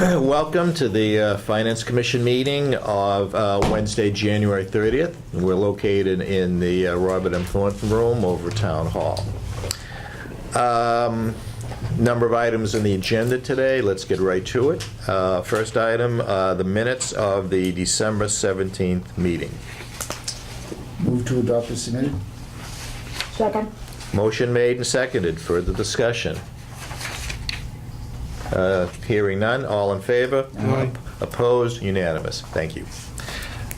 Welcome to the Finance Commission meeting of Wednesday, January 30th. We're located in the Robert M. Thornton Room over Town Hall. Number of items on the agenda today. Let's get right to it. First item, the minutes of the December 17th meeting. Move to adopt as submitted. Second. Motion made and seconded. Further discussion. Hearing none. All in favor? Aye. Opposed? Unanimous. Thank you.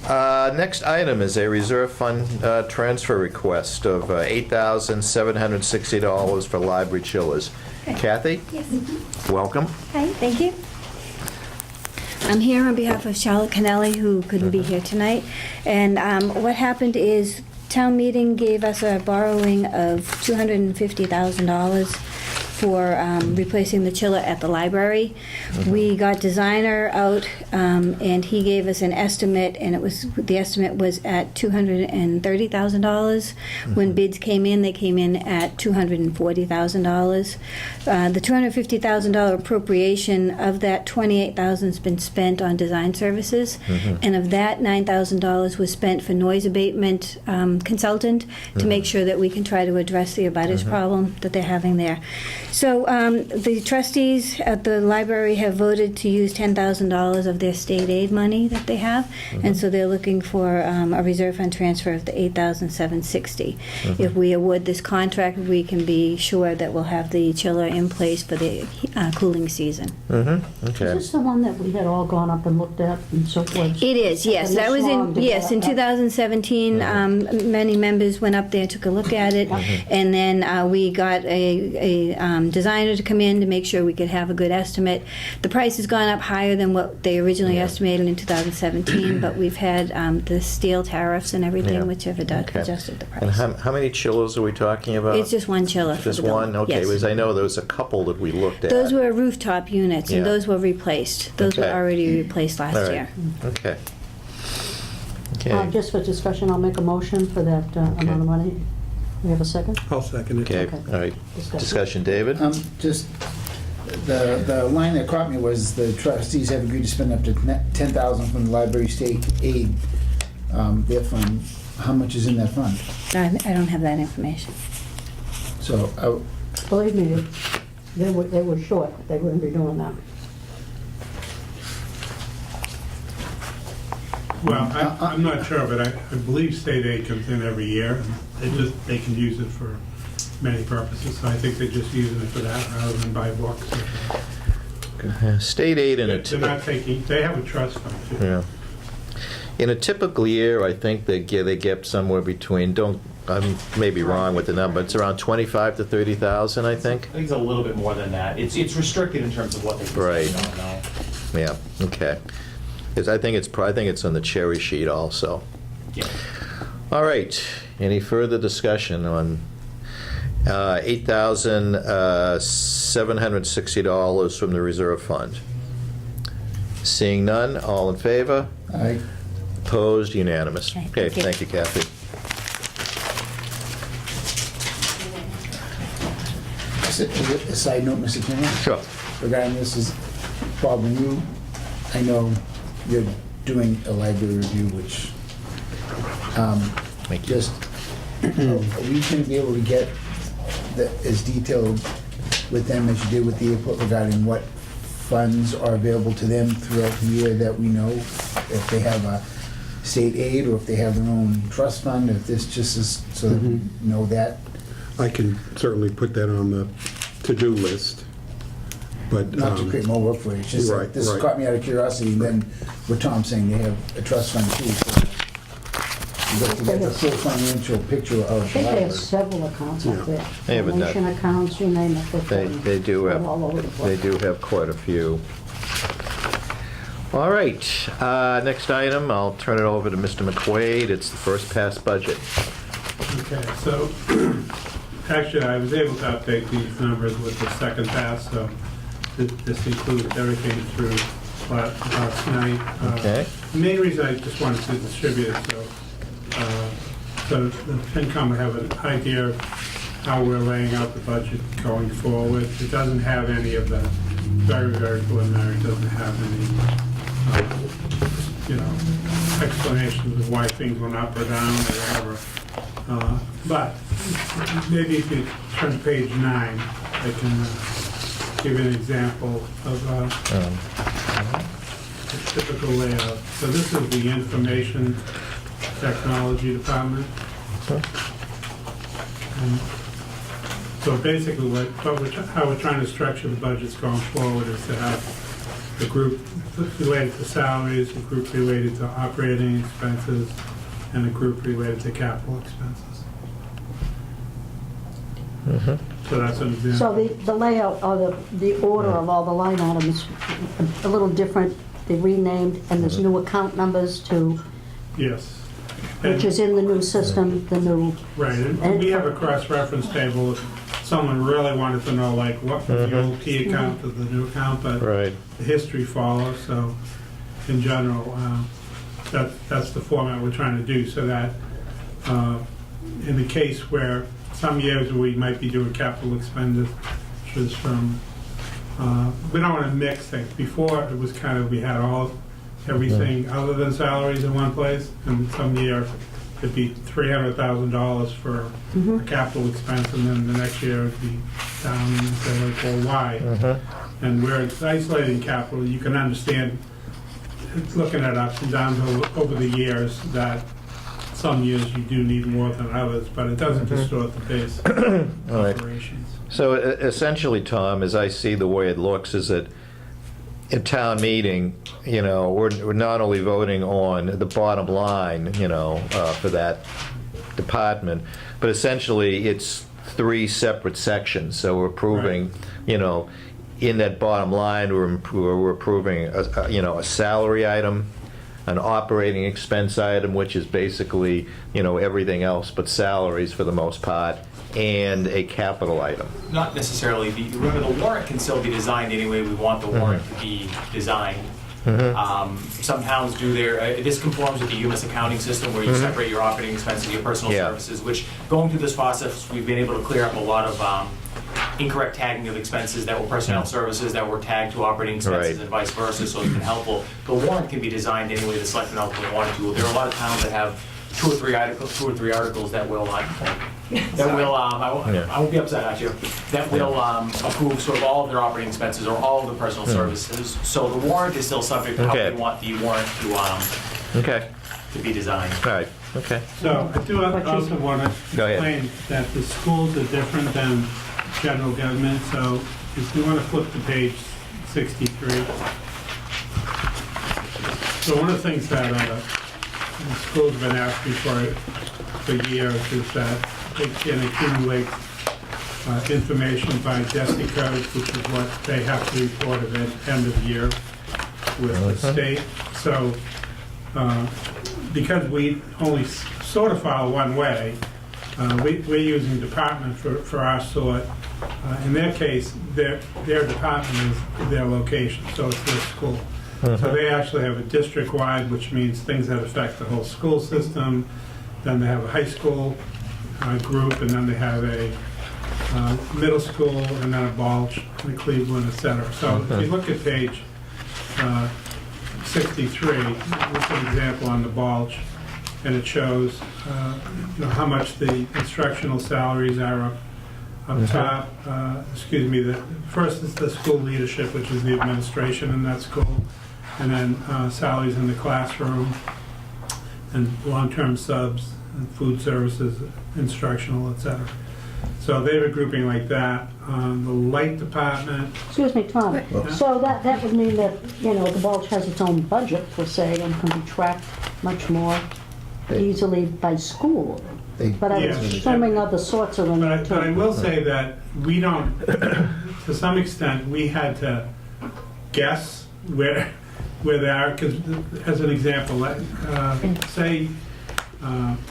Next item is a reserve fund transfer request of $8,760 for library chillers. Kathy? Yes. Welcome. Hi, thank you. I'm here on behalf of Charlotte Kennelly, who couldn't be here tonight. And what happened is town meeting gave us a borrowing of $250,000 for replacing the chiller at the library. We got designer out, and he gave us an estimate, and the estimate was at $230,000. When bids came in, they came in at $240,000. The $250,000 appropriation, of that $28,000's been spent on design services, and of that $9,000 was spent for noise abatement consultant to make sure that we can try to address the abutters problem that they're having there. So the trustees at the library have voted to use $10,000 of their state aid money that they have, and so they're looking for a reserve fund transfer of the $8,760. If we award this contract, we can be sure that we'll have the chiller in place for the cooling season. Okay. Is this the one that we had all gone up and looked at and so forth? It is, yes. And That was this long in, yes, in to get- 2017, many members went up there, took a look at it, and then we got a designer to come in to make sure we could have a good estimate. The price has gone up higher than what they originally estimated in 2017, but we've had the steel tariffs and everything, Yeah. which have Okay. adjusted the And price. how many chillers are we talking about? It's just one chiller for Just the building. one? Okay, Yes. because I know there was a couple that we looked at. Those were rooftop units, and Yeah. those were replaced. Those were Okay. already replaced last All right. year. Okay. Okay. Just for discussion, I'll make a motion for that amount of money. We have a second? I'll second it. Okay, Okay. all right. Discussion, David? Just, the line that caught me was the trustees have agreed to spend up to $10,000 from the library state aid, their fund. How much is in that fund? I don't have that information. So, Believe me, they were short. They wouldn't be doing that. Well, I'm not sure, but I believe state aid comes in every year. And they can use it for many purposes, so I think they're just using it for that rather than buy books. State aid in a... They're not taking, they have a trust fund too. Yeah. In a typical year, I think they get somewhere between, I may be wrong with the number, it's around 25 to 30,000, I think? I think it's a little bit more than that. It's restricted in terms of what they can Right. spend on now. Yeah, okay. 'Cause I think it's on the cherry sheet also. Yeah. All right, any further discussion on $8,760 from the reserve fund? Seeing none, all in favor? I, Opposed, unanimous. Okay, Okay, thank you. thank you, Kathy. a side note, Mr. Chairman? Sure. Regarding this is, Bob, when you, I know you're doing a library review, which, Thank you. just, are we going to be able to get as detailed with them as you did with the airport regarding what funds are available to them throughout the year, that we know if they have a state aid or if they have their own trust fund, if this just is, so that we know that? I can certainly put that on the to-do list, but... Not to create more work for you, it's just, Right, this right. caught me out of curiosity, and then what Tom's saying, they have a trust fund too, so you got to get the full financial picture of I the think they have library. several accounts up there. They have a nut. Donation accounts, you name it. They do have, All over the they place. do have quite a few. All right, next item, I'll turn it over to Mr. McQuaid. It's the first pass budget. Okay, so, actually, I was able to update these numbers with the second pass, so this includes everything through last night. Okay. The main reason I just wanted to distribute it, so the FinCom will have an idea of how we're laying out the budget going forward. It doesn't have any of the very, very preliminary, doesn't have any, explanations of why things went up or down or whatever. But maybe if you turn to page 9, I can give you an example of a typical layout. So this is the information technology department. And so basically how we're trying to structure the budgets going forward is to have a group related to salaries, a group related to operating expenses, and a group related to capital expenses. So that's an example. So the layout or the order of all the line items is a little different. They renamed, and there's new account numbers to, Yes. which is in the new system, the new, Right, and we have a cross-reference table if someone really wanted to know, like, what was the old T account to the new account, but Right. the history follows, so in general, that's the format we're trying to do, so that in the case where some years we might be doing capital expenditures from, we don't want to mix things. Before, it was kind of, we had everything other than salaries in one place, and some year it'd be $300,000 for a capital expense, and then the next year it'd be down, and say, like, well, why? And where it's isolating capital, you can understand, it's looking at ups and downs over the years, that some years you do need more than others, but it doesn't distort the base All right. operations. So essentially, Tom, as I see the way it looks, is that in town meeting, we're not only voting on the bottom line, for that department, but essentially it's 3 separate sections. So we're approving, in that bottom line, we're approving, a salary item, an operating expense item, which is basically, everything else but salaries for the most part, and a capital item. Not necessarily. Remember, the warrant can still be designed any way we want the warrant to be designed. Some towns do this conforms with the UMass accounting system where you separate your operating expenses, your personal services, which going through this process, we've been able to clear up a lot of incorrect tagging of expenses that were personnel services that were tagged to operating expenses and vice versa, so it's been helpful. The warrant can be designed any way the selectmen ultimately want to. There are a lot of towns that have two or three articles that will I won't be upset at you, that will approve sort of all of their operating expenses or all of the personal services. So the warrant is still subject to how we want the warrant to be designed. All right, okay. So I do also want to Go ahead. explain that the schools are different than general government, so if you want to flip to page 63. So one of the things that the schools have been asking for years is that they can accumulate information by DESI codes, which is what they have to report at the end of the year with the state. So because we only sort of file one way, we're using department for our sort. In their case, their department is their location, so it's their school. So they actually have a district-wide, which means things that affect the whole school system. Then they have a high school group, and then they have a middle school, and then a Balch, and a Cleveland, et cetera. So if you look at page 63, this is an example on the Balch, and it shows how much the instructional salaries are up top. The first is the school leadership, which is the administration in that school, and then salaries in the classroom, and long-term subs, and food services, instructional, et cetera. So they have a grouping like that. The light department, excuse me, Tom. So that would mean that, the Balch has its own budget, per se, and can be tracked much more easily by school. But I was assuming other sorts are in there but I too. will say that we don't, to some extent, we had to guess where they are, because as an example, say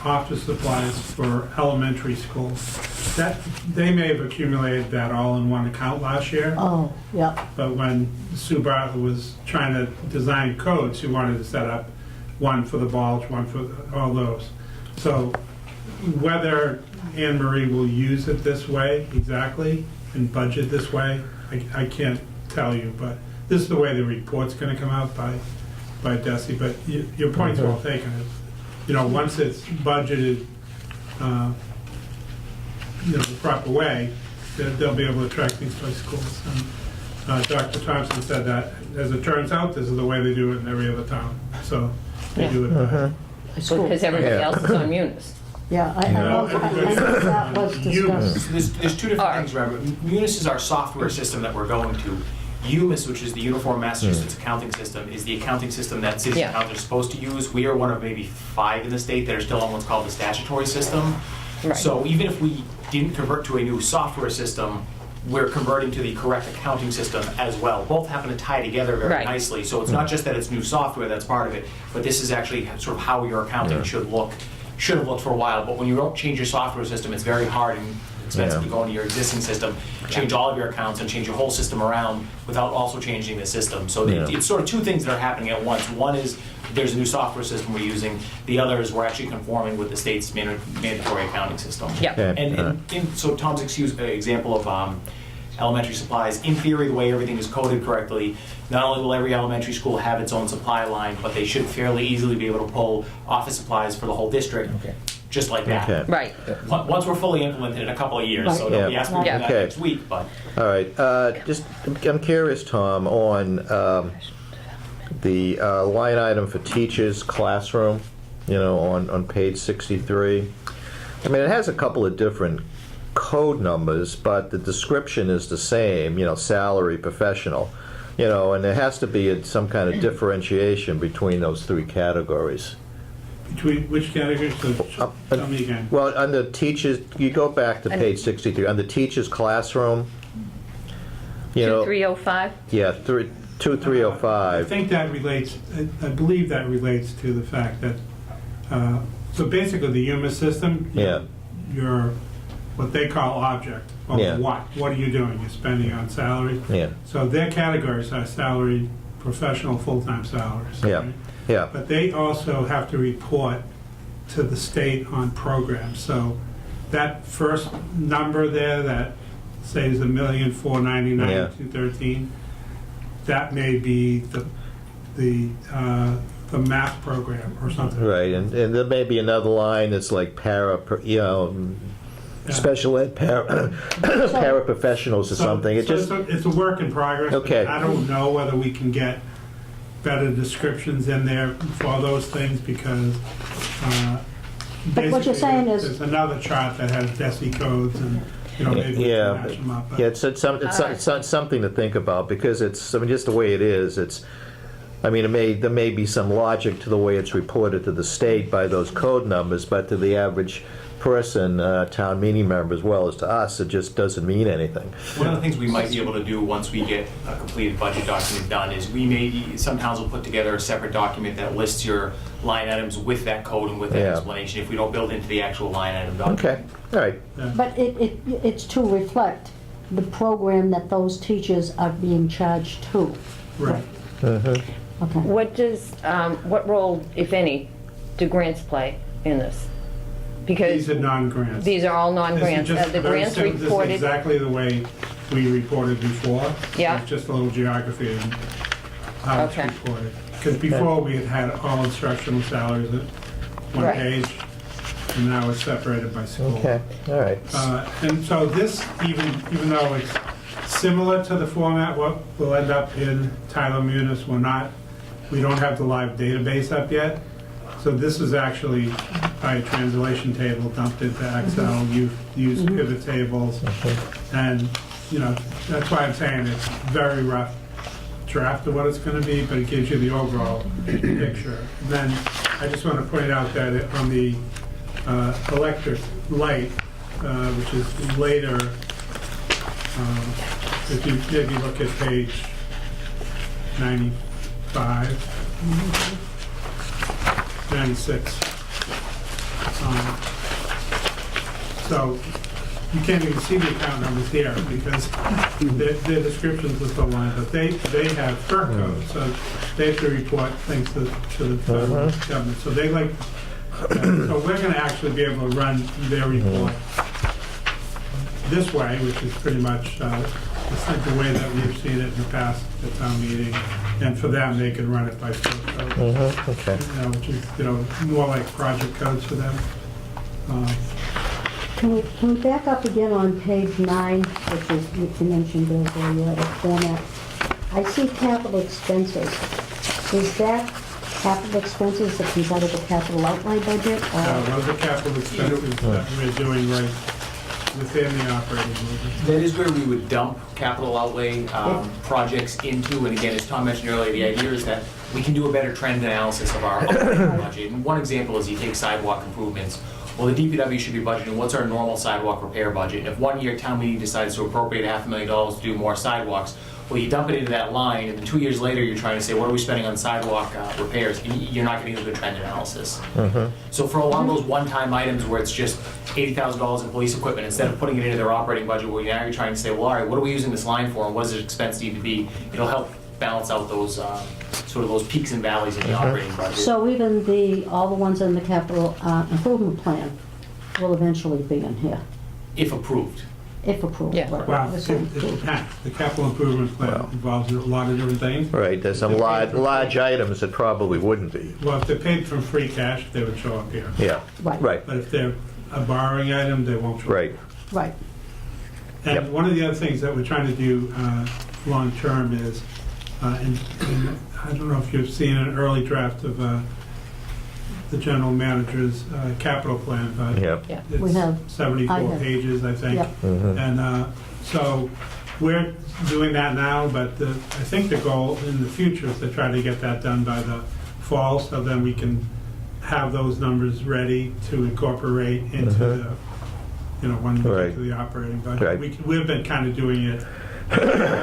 office supplies for elementary schools, that they may have accumulated that all in one account last year. Oh, yeah. But when Sue Bartlett was trying to design codes, she wanted to set up one for the Balch, one for all those. So whether Anne Marie will use it this way exactly and budget this way, I can't tell you, but this is the way the report's gonna come out by Desi, but your point's well taken. You know, once it's budgeted, you know, the proper way, they'll be able to track things by schools. And Dr. Thompson said that, as it turns out, this is the way they do it in every other town. So they do it by Because everybody Yeah. else is on Munis. Yeah, I know that was discussed. There's two different All right. things, remember. Munis is our software system that we're going to. UMIS, which is the Uniform Massachusetts Accounting System, is the accounting system that city Yeah. accountants are supposed to use. We are one of maybe 5 in the state that are still on what's called the statutory system. Right. So even if we didn't convert to a new software system, we're converting to the correct accounting system as well. Both happen to tie together very Right. nicely. So it's not just that it's new software that's part of it, but this is actually sort of how your accounting should have looked for a while. But when you don't change your software system, it's very hard and expensive to go into your existing system, change all of your accounts and change your whole system around without also changing the system. So it's sort of two things that are happening at once. One is there's a new software system we're using. The other is we're actually conforming with the state's mandatory accounting system. Yeah. Okay. So Tom's example of elementary supplies, in theory, the way everything is coded correctly, not only will every elementary school have its own supply line, but they should fairly easily be able to pull office supplies for the whole district, just like that. Okay. Right. Once we're fully implemented in a couple of years, so Right. don't be Yeah. asking me to do that Okay. next week, but. All right, just, I'm curious, Tom, on the line item for teachers' classroom, you know, on page 63. I mean, it has a couple of different code numbers, but the description is the same, you know, salary, professional, you know, and there has to be some kind of differentiation between those 3 categories. between which categories? So tell me again. Well, on the teachers, you go back to page 63, on the teachers' classroom, you know, 2305? yeah, I 2305. think that relates, I believe that relates to the fact that, so basically the UMIS system, Yeah. your, what they call object, or Yeah. what are you doing? You're spending on salary. Yeah, So their categories are salary, professional, full-time salaries. Yeah. right? yeah, But they also have to report to the state on programs. So that first number there that says Yeah. 1,499,213, that may be the math program or something. right, and there may be another line that's like you know, Yeah. special ed paraprofessionals or something. It So just, it's a work in progress. Okay. I don't know whether we can get better descriptions in there for those things because But what you're basically saying is- there's another chart that has DESI codes and, you know, maybe we yeah, can match them up. but- yeah, it's something to think about because it's, I mean, just the way it is, it's, I mean, there may be some logic to the way it's reported to the state by those code numbers, but to the average person, town meeting member as well as to us, it just doesn't mean anything. One of the things we might be able to do once we get a completed budget document done is some towns will put together a separate document that lists your line items with that code and with that Yeah. explanation if we don't build into the actual line item document. Okay, all right, But it's to reflect the program that those teachers are being charged to. Right. Okay. What role, if any, do grants play in this? Because These are non-grants. these are all non-grants. This is just The very grants simple. This is reported, exactly the way we reported before. Yeah. It's just a little geography and how it's Okay. reported. Because before we had all instructional salaries at one Right. page, and now it's separated by school. okay, all right. And so this, even though it's similar to the format, what will end up in Tyler Munis, we don't have the live database up yet. So this is actually by a translation table dumped into Excel, use pivot tables. And, you know, that's why I'm saying it's very rough draft of what it's going to be, but it gives you the overall picture. And then I just want to point out that on the electric light, which is later, if you maybe look at page 95, 96. So you can't even see the account numbers here because their descriptions are so long, but they have FERC codes, so they have to report things to the federal government. So they like, so we're going to actually be able to run their report this way, which is pretty much It's like the way that we've seen it in the past at town meeting, and for them, they can run it by source code, Okay. which is, more like project codes for them. Can we back up again on page 9, which is, you mentioned the format. I see capital expenses. Is that capital expenses that comes out of the capital outlay budget? Those are capital expenses that we're doing right within the operating budget. That is where we would dump capital outlay projects into, and again, as Tom mentioned earlier, the idea is that we can do a better trend analysis of our operating budget. And one example is you take sidewalk improvements. Well, the DPW should be budgeting, what's our normal sidewalk repair budget? And if one year town meeting decides to appropriate $500,000 to do more sidewalks, well, you dump it into that line, and then 2 years later, you're trying to say, what are we spending on sidewalk repairs? And you're not getting a good trend analysis. So for a lot of those one-time items where it's just $80,000 in police equipment, instead of putting it into their operating budget, well, now you're trying to say, well, all right, what are we using this line for, and what does this expense need to be? It'll help balance out those, sort of those peaks and valleys in the operating budget. So even all the ones in the capital improvement plan will eventually be in here, If approved. if approved. Yeah. right? Well, This it one. depends. The capital improvement plan involves a lot of different things. Right, there's some large items that probably wouldn't be. Well, if they're paid from free cash, they would show up here. Yeah, Right. right, But if they're a borrowing item, they won't show up. right. Right. And Yep. one of the other things that we're trying to do long-term is, and I don't know if you've seen an early draft of the general manager's capital plan, but Yeah. Yeah. We have. it's 74 I have. pages, I think. Yep. And so we're doing that now, but I think the goal in the future is to try to get that done by the fall, so then we can have those numbers ready to incorporate into the, when we Right. get to the operating budget. Right. We've been kind of doing it,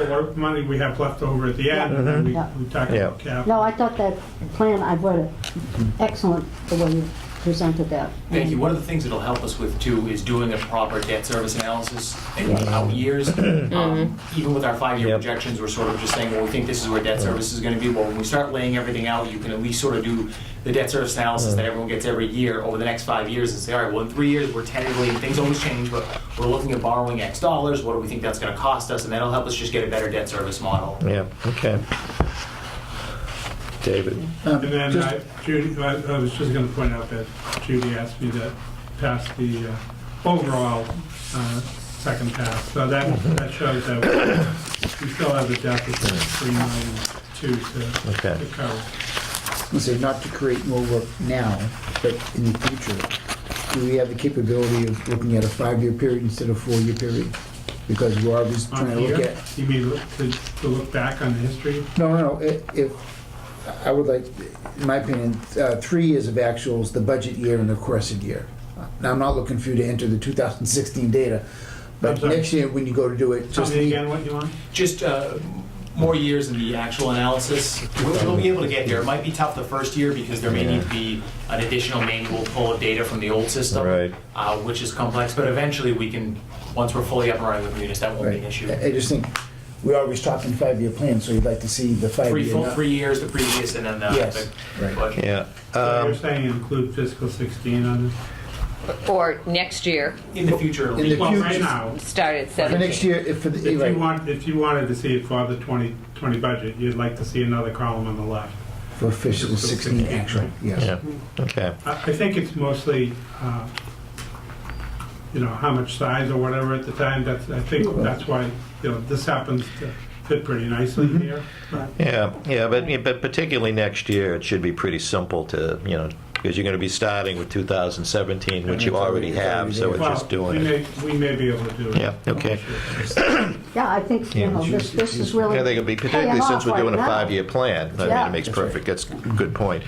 what money we have left over at the end, and then we Yeah. talk Yeah. about capital. No, I thought that plan, I read it, excellent, the way you presented that. Thank you. One of the things it'll help us with too is doing a proper debt service analysis in the out years. Even with our 5-year Yep. projections, we're sort of just saying, well, we think this is where debt service is going to be. Well, when we start laying everything out, you can at least sort of do the debt service analysis that everyone gets every year over the next 5 years and say, all right, well, in 3 years, we're tentatively, and things always change, but we're looking at borrowing X dollars. What do we think that's going to cost us? And that'll help us just get a better debt service model. Yeah, okay. David? And then Just- Judy, I was just going to point out that Judy asked me to pass the overall second pass. So that shows that we still have the deficit of $3.2 million Okay. to cover. I say not to create more work now, but in the future, do we have the capability of looking at a 5-year period instead of 4-year period? Because we're always On trying to look here, at, you mean to look back on the history? no, if, I would like, in my opinion, 3 years of actuals, the budget year and the requested year. Now, I'm not looking for you to enter the 2016 data, I'm but sorry. next year, when you go to do it, Tell just me the, again what you want. Just more years in the actual analysis. We'll be able to get there. It might be tough the first year because there may need to be an additional manual pull of data from the old system, Right. which is complex. But eventually we can, once we're fully up and running with Munis, that won't be an issue. I just think, we're always talking 5-year plans, so you'd like to see the 5-year. Full 3 years, the previous, and then Yes, the right. budget. Yeah. So you're saying include fiscal 16 on this? Or next year, In the future, it'll In be the Well, future- right now, start at For 17. next year, if for the, right, if you wanted to see it for the 2020 budget, you'd like to see another column on the left. for fiscal 16 actual, yes. Yeah, okay. I think it's mostly, how much size or whatever at the time. I think that's why, this happens to fit pretty nicely here. Yeah, but particularly next year, it should be pretty simple to, because you're going to be starting with 2017, which you already have, so it's Well, just doing it. we may be able to do it. Yeah, okay. Yeah, I think, this is really. I think it'd be, paying particularly since off we're right doing a now. 5-year plan. I mean, Yeah. it makes perfect, that's a good point.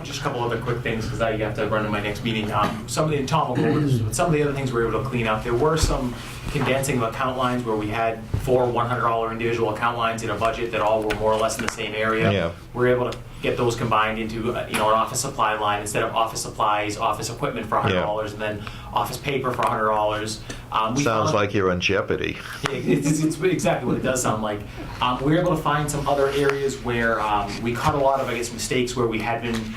Just a couple other quick things, because I have to run to my next meeting. And Tom will go over this, but some of the other things we were able to clean up. There were some condensing of account lines where we had 4 $100 individual account lines in a budget that all were more or less in the same area. Yeah. We're able to get those combined into an office supply line instead of office supplies, office equipment for $100, and then office paper for $100. We Sounds found- like you're on Jeopardy. It's exactly what it does sound like. We were able to find some other areas where we caught a lot of, mistakes where we had been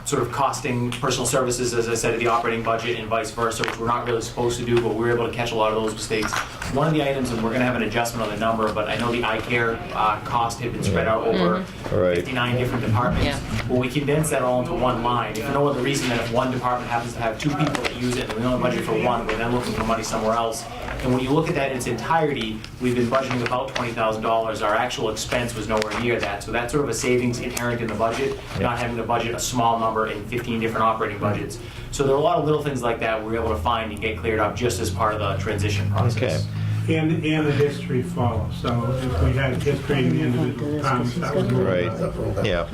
sort of costing personal services, as I said, of the operating budget and vice versa, which we're not really supposed to do, but we were able to catch a lot of those mistakes. One of the items, and we're going to have an adjustment on the number, but I know the eye care cost had been spread out over Right. 59 different departments. Yeah. Well, we condensed that all into one line. If for no other reason than if one department happens to have 2 people that use it and we only budget for 1, we're then looking for money somewhere else. And when you look at that in its entirety, we've been budgeting about $20,000. Our actual expense was nowhere near that. So that's sort of a savings inherent in the budget, not having to budget a small number in 15 different operating budgets. So there are a lot of little things like that we're able to find and get cleared up just as part of the transition process. Okay. And the history follows. So if we had history in the individual towns, that was Right, yeah.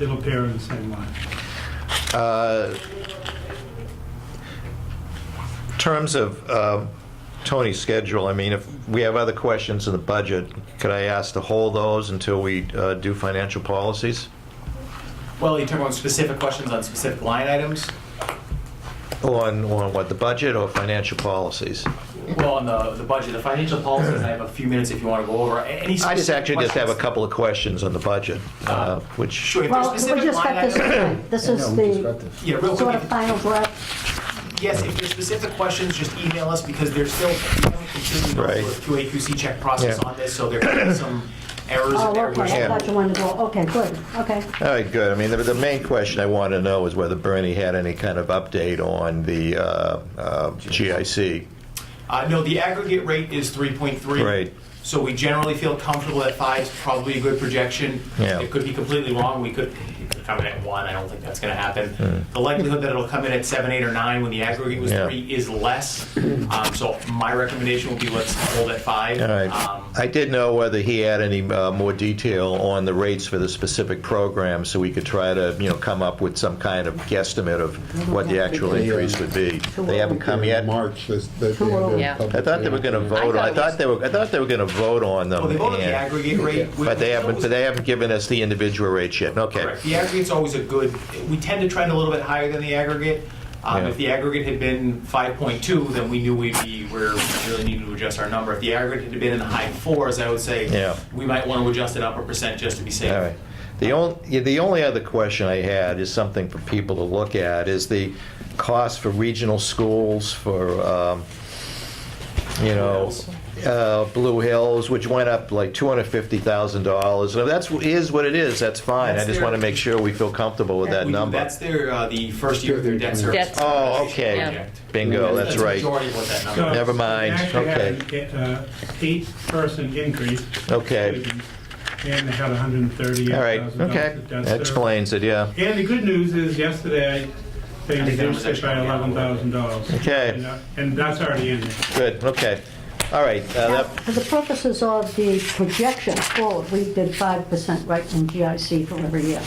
It'll appear in the same line. In terms of Tony's schedule, I mean, if we have other questions in the budget, could I ask to hold those until we do financial policies? Well, you're talking about specific questions on specific line items? On what, the budget or financial policies? Well, on the budget, the financial policies, I have a few minutes if you want to go over. Any I just specific have a questions? couple of questions on the budget, which, Sure, if there's Well, we specific just line got this items. tonight. This is No, we just got the this. Yeah, real sort quick. of final draft. Yes, if there's specific questions, just email us because there's still, we haven't completely gone Right. through a QA/QC check process Yeah. on this, so there could be some errors Oh, in there. okay, I Yeah. thought you wanted to go, okay, good, okay. all right, good. I mean, the main question I wanted to know is whether Bernie had any kind of update on the GIC. No, the aggregate rate is 3.3. Right. So we generally feel comfortable at 5 is probably a good projection. Yeah. It could be completely wrong. We could come in at 1. I don't think that's going to happen. The likelihood that it'll come in at 7, 8, or 9 when the aggregate was Yeah. 3 is less. So my recommendation would be let's hold at 5. All right. I did know whether he had any more detail on the rates for the specific program, so we could try to, come up with some kind of guesstimate of what the actual increase would be. They haven't come yet. March, that they Too early. Yeah. I thought they were going to vote. I thought they were going to vote on them. Well, they voted the and- aggregate rate. But they haven't given us the individual rates yet. Okay. Correct. The aggregate's always a good, we tend to trend a little bit higher than the aggregate. Yeah. If the aggregate had been 5.2, then we knew we really needed to adjust our number. If the aggregate had been in the high 4s, I would say Yeah. we might want to adjust it up 1% just to be safe. All right. The only other question I had is something for people to look at, is the cost for regional schools for, Blue Hills, which went up like $250,000. So is what it is, that's fine. That's I just their- want to make sure we feel comfortable with that number. That's their, the first year of their debt service. Debt Oh, okay. Yeah. Bingo, that's the right. majority of what that number So is. Never mind, they actually okay. had an 8-person increase. Okay. And they had $138,000. All right, okay. of debt That service. explains it, yeah. And the good news is, yesterday, they I think that was reduced it by actually down a little $11,000. Okay. And that's already in there. Good, okay. All right, Now, for the purposes of the projection forward, we did 5% right in GIC for every year.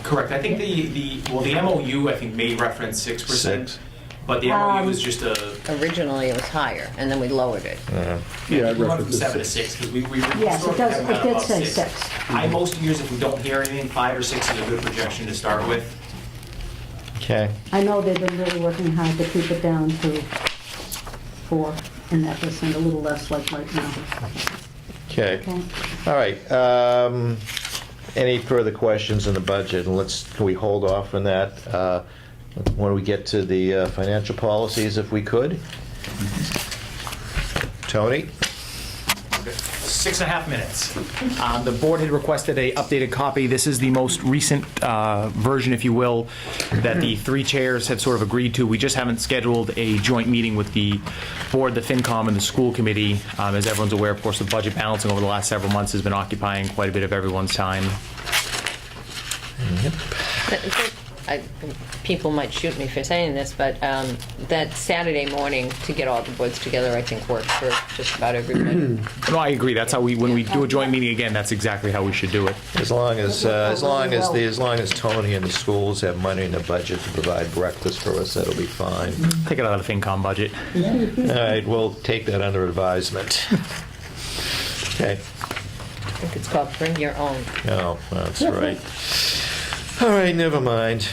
Correct. I think the MOU, I think, may reference 6%. 6. But the MOU is just a, Originally, it was higher, and then we lowered it. Yeah, I'd we went from reference 7 to 6. 6 because we Yes, it does, it did say 6. Most years, if we don't hear anything, 5 or 6 is a good projection to start with. okay. I know they've been really working hard to keep it down to 4, and that percent, a little less like right now. Okay. Okay. All right. Any further questions on the budget? And can we hold off on that when we get to the financial policies, if we could? Tony? 6.5 minutes. The board had requested a updated copy. This is the most recent version, if you will, that the 3 chairs have sort of agreed to. We just haven't scheduled a joint meeting with the board, the FinCom, and the school committee. As everyone's aware, of course, the budget balancing over the last several months has been occupying quite a bit of everyone's time. People might shoot me for saying this, but that Saturday morning to get all the boards together, I think, works for just about everybody. No, I agree. That's how when we do a joint meeting again, that's exactly how we should do it. As long as Tony and the schools have money in the budget to provide breakfast for us, that'll be fine. Take it out of the FinCom budget. All right, we'll take that under advisement. Okay. I think it's called Bring Your Own. Oh, that's right. All right, never mind.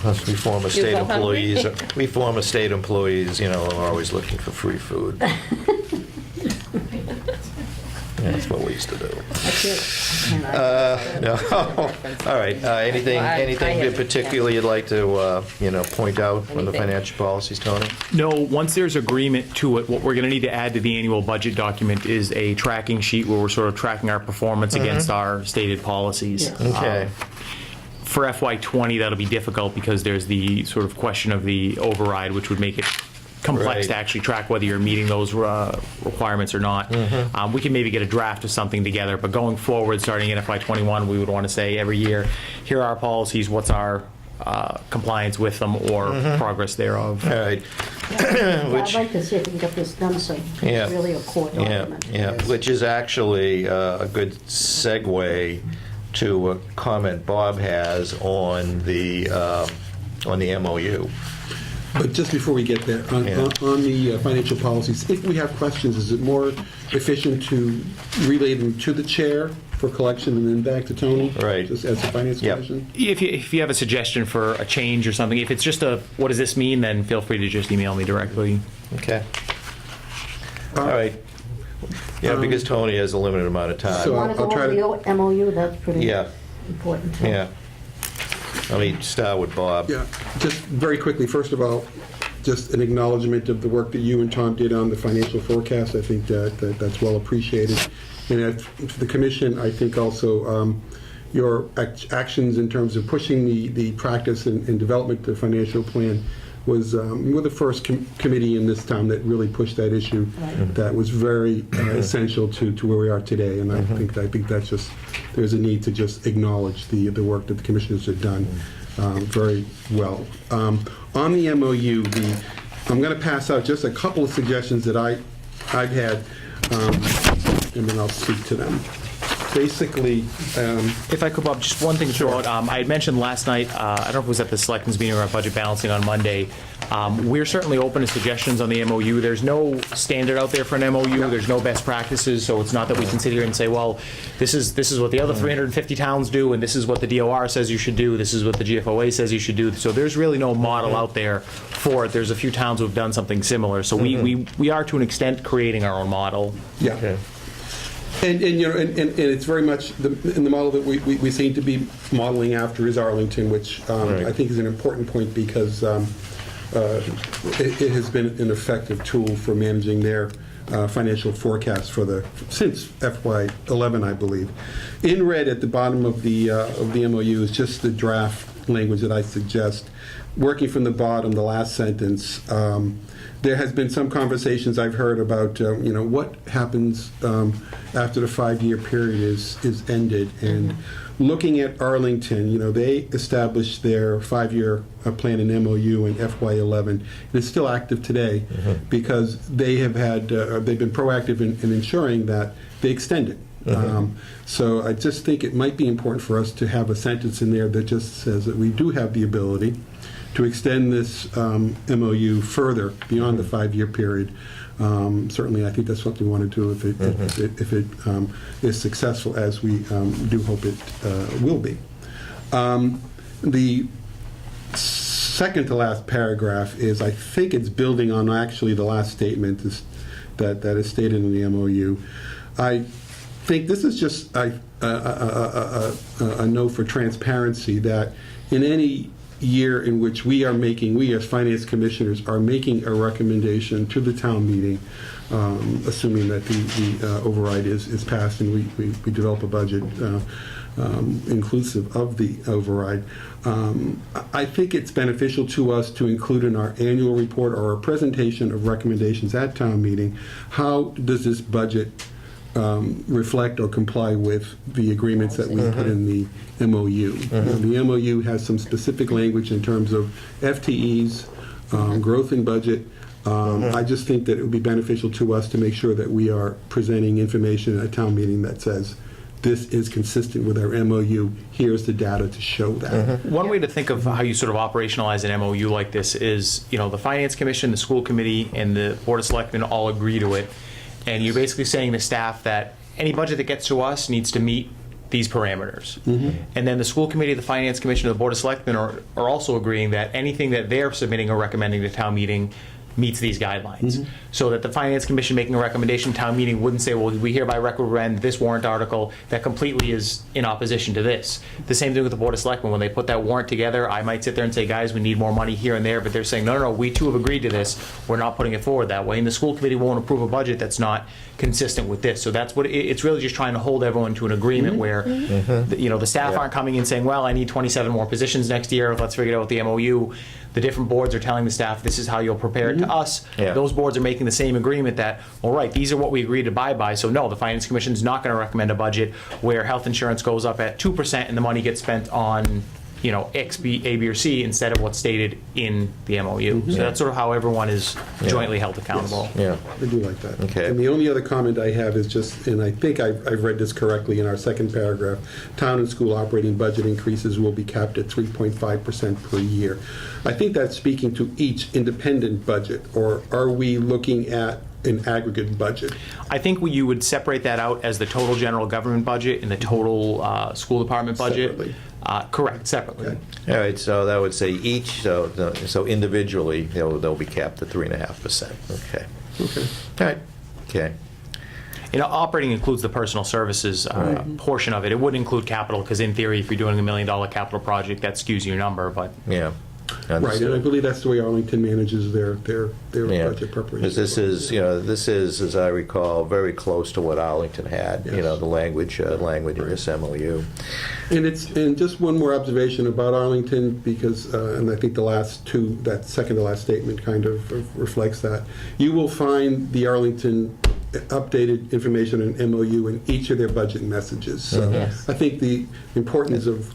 Us reformer state go hungry? employees, reformer state employees, are always looking for free food. Yeah. That's what we used to do. That's it. And No. All right. Anything Well, I in have- particular you'd like to, point out from the Anything. financial policies, Tony? No, once there's agreement to it, what we're going to need to add to the annual budget document is a tracking sheet where we're sort of tracking our performance against our stated policies. Yeah. Okay. For FY20, that'll be difficult because there's the sort of question of the override, which would make it complex Right. to actually track whether you're meeting those requirements or not. We can maybe get a draft of something together, but going forward, starting in FY21, we would want to say every year, here are our policies, what's our compliance with them or progress thereof. All right. I'd like to see if we can get this done so Yeah. it's really a core Yeah, document. yeah, which is actually a good segue to a comment Bob has on the MOU. But just before we get there, on Yeah. on the financial policies, if we have questions, is it more efficient to relay them to the chair for collection and then back to Tony? Right. Just as a finance Yep. commission? If you have a suggestion for a change or something, if it's just a, what does this mean, then feel free to just email me directly. Okay. All right. Yeah, because Tony has a limited amount of You time. So- want to I'll go try over the MOU? That's pretty Yeah, important too. yeah. Let me start with Bob. Yeah, just very quickly, first of all, just an acknowledgement of the work that you and Tom did on the financial forecast. I think that's well appreciated. And to the commission, I think also your actions in terms of pushing the practice and development of the financial plan was, we're the first committee in this town that really pushed that issue. That was very essential to where we are today. And I think that's just, there's a need to just acknowledge the work that the commissioners have done very well. On the MOU, I'm going to pass out just a couple of suggestions that I've had, and then I'll speak to them. Basically, If I could, Bob, just one thing to throw out. I had mentioned last night, I don't know if it was at the Selectmen's meeting or at Budget Balancing on Monday, we're certainly open to suggestions on the MOU. There's no standard out there for an MOU. There's no best practices, so it's not that we can sit here and say, well, this is what the other 350 towns do, and this is what the DOR says you should do, this is what the GFOA says you should do. So there's really no model out there for it. There's a few towns who have done something similar. So we are, to an extent, creating our own model. yeah. Okay. And it's very much in the model that we seem to be modeling after is Arlington, which Right. I think is an important point because it has been an effective tool for managing their financial forecast since FY11, I believe. In red at the bottom of the MOU is just the draft language that I suggest. Working from the bottom, the last sentence. There has been some conversations I've heard about, what happens after the 5-year period is ended. And looking at Arlington, they established their 5-year plan and MOU in FY11. And it's still active today because they have they've been proactive in ensuring that they extend it. So I just think it might be important for us to have a sentence in there that just says that we do have the ability to extend this MOU further beyond the 5-year period. Certainly, I think that's what we want to do if it is successful, as we do hope it will be. The second to last paragraph is, I think it's building on actually the last statement that is stated in the MOU. I think this is just a note for transparency that in any year in which we as finance commissioners are making a recommendation to the town meeting, assuming that the override is passed and we develop a budget inclusive of the override, I think it's beneficial to us to include in our annual report or a presentation of recommendations at town meeting, how does this budget reflect or comply with the agreements that we put in the MOU. The MOU has some specific language in terms of FTEs, growth in budget. I just think that it would be beneficial to us to make sure that we are presenting information at a town meeting that says, this is consistent with our MOU, here's the data to show that. One way to think of how you sort of operationalize an MOU like this is, the Finance Commission, the school committee, and the Board of Selectmen all agree to it. And you're basically saying to staff that any budget that gets to us needs to meet these parameters. And then the school committee, the Finance Commission, and the Board of Selectmen are also agreeing that anything that they're submitting or recommending to town meeting meets these guidelines. So that the Finance Commission making a recommendation, town meeting wouldn't say, well, we hereby recommend this warrant article that completely is in opposition to this. The same thing with the Board of Selectmen. When they put that warrant together, I might sit there and say, guys, we need more money here and there, but they're saying, no, we too have agreed to this. We're not putting it forward that way. And the school committee won't approve a budget that's not consistent with this. So that's what, it's really just trying to hold everyone to an agreement where, the staff aren't coming in saying, well, I need 27 more positions next year, let's figure it out with the MOU. The different boards are telling the staff, this is how you'll prepare it to us. Yeah. Those boards are making the same agreement that, all right, these are what we agreed to abide by. So no, the Finance Commission's not going to recommend a budget where health insurance goes up at 2% and the money gets spent on, X, B, A, B, or C instead of what's stated in the MOU. So that's sort of how everyone is jointly held accountable. Yeah. I do like that. Okay. And the only other comment I have is just, and I think I've read this correctly in our second paragraph, town and school operating budget increases will be capped at 3.5% per year. I think that's speaking to each independent budget, or are we looking at an aggregate budget? I think you would separate that out as the total general government budget and the total school department budget. Separately. Correct, separately. Okay. All right, so that would say each, so individually, they'll be capped at 3.5%. Okay. Okay. All right. Okay. Operating includes the personal services portion of it. It wouldn't include capital, because in theory, if you're doing $1 million capital project, that skews your number, but Yeah. Right, and I believe that's the way Arlington manages their Yeah. budget preparation. Because this is, as I recall, very close to what Arlington had, Yes. the language in this MOU. And just one more observation about Arlington, because, and I think that second to last statement kind of reflects that. You will find the Arlington updated information in MOU in each of their budget messages. So Yes. I think the importance of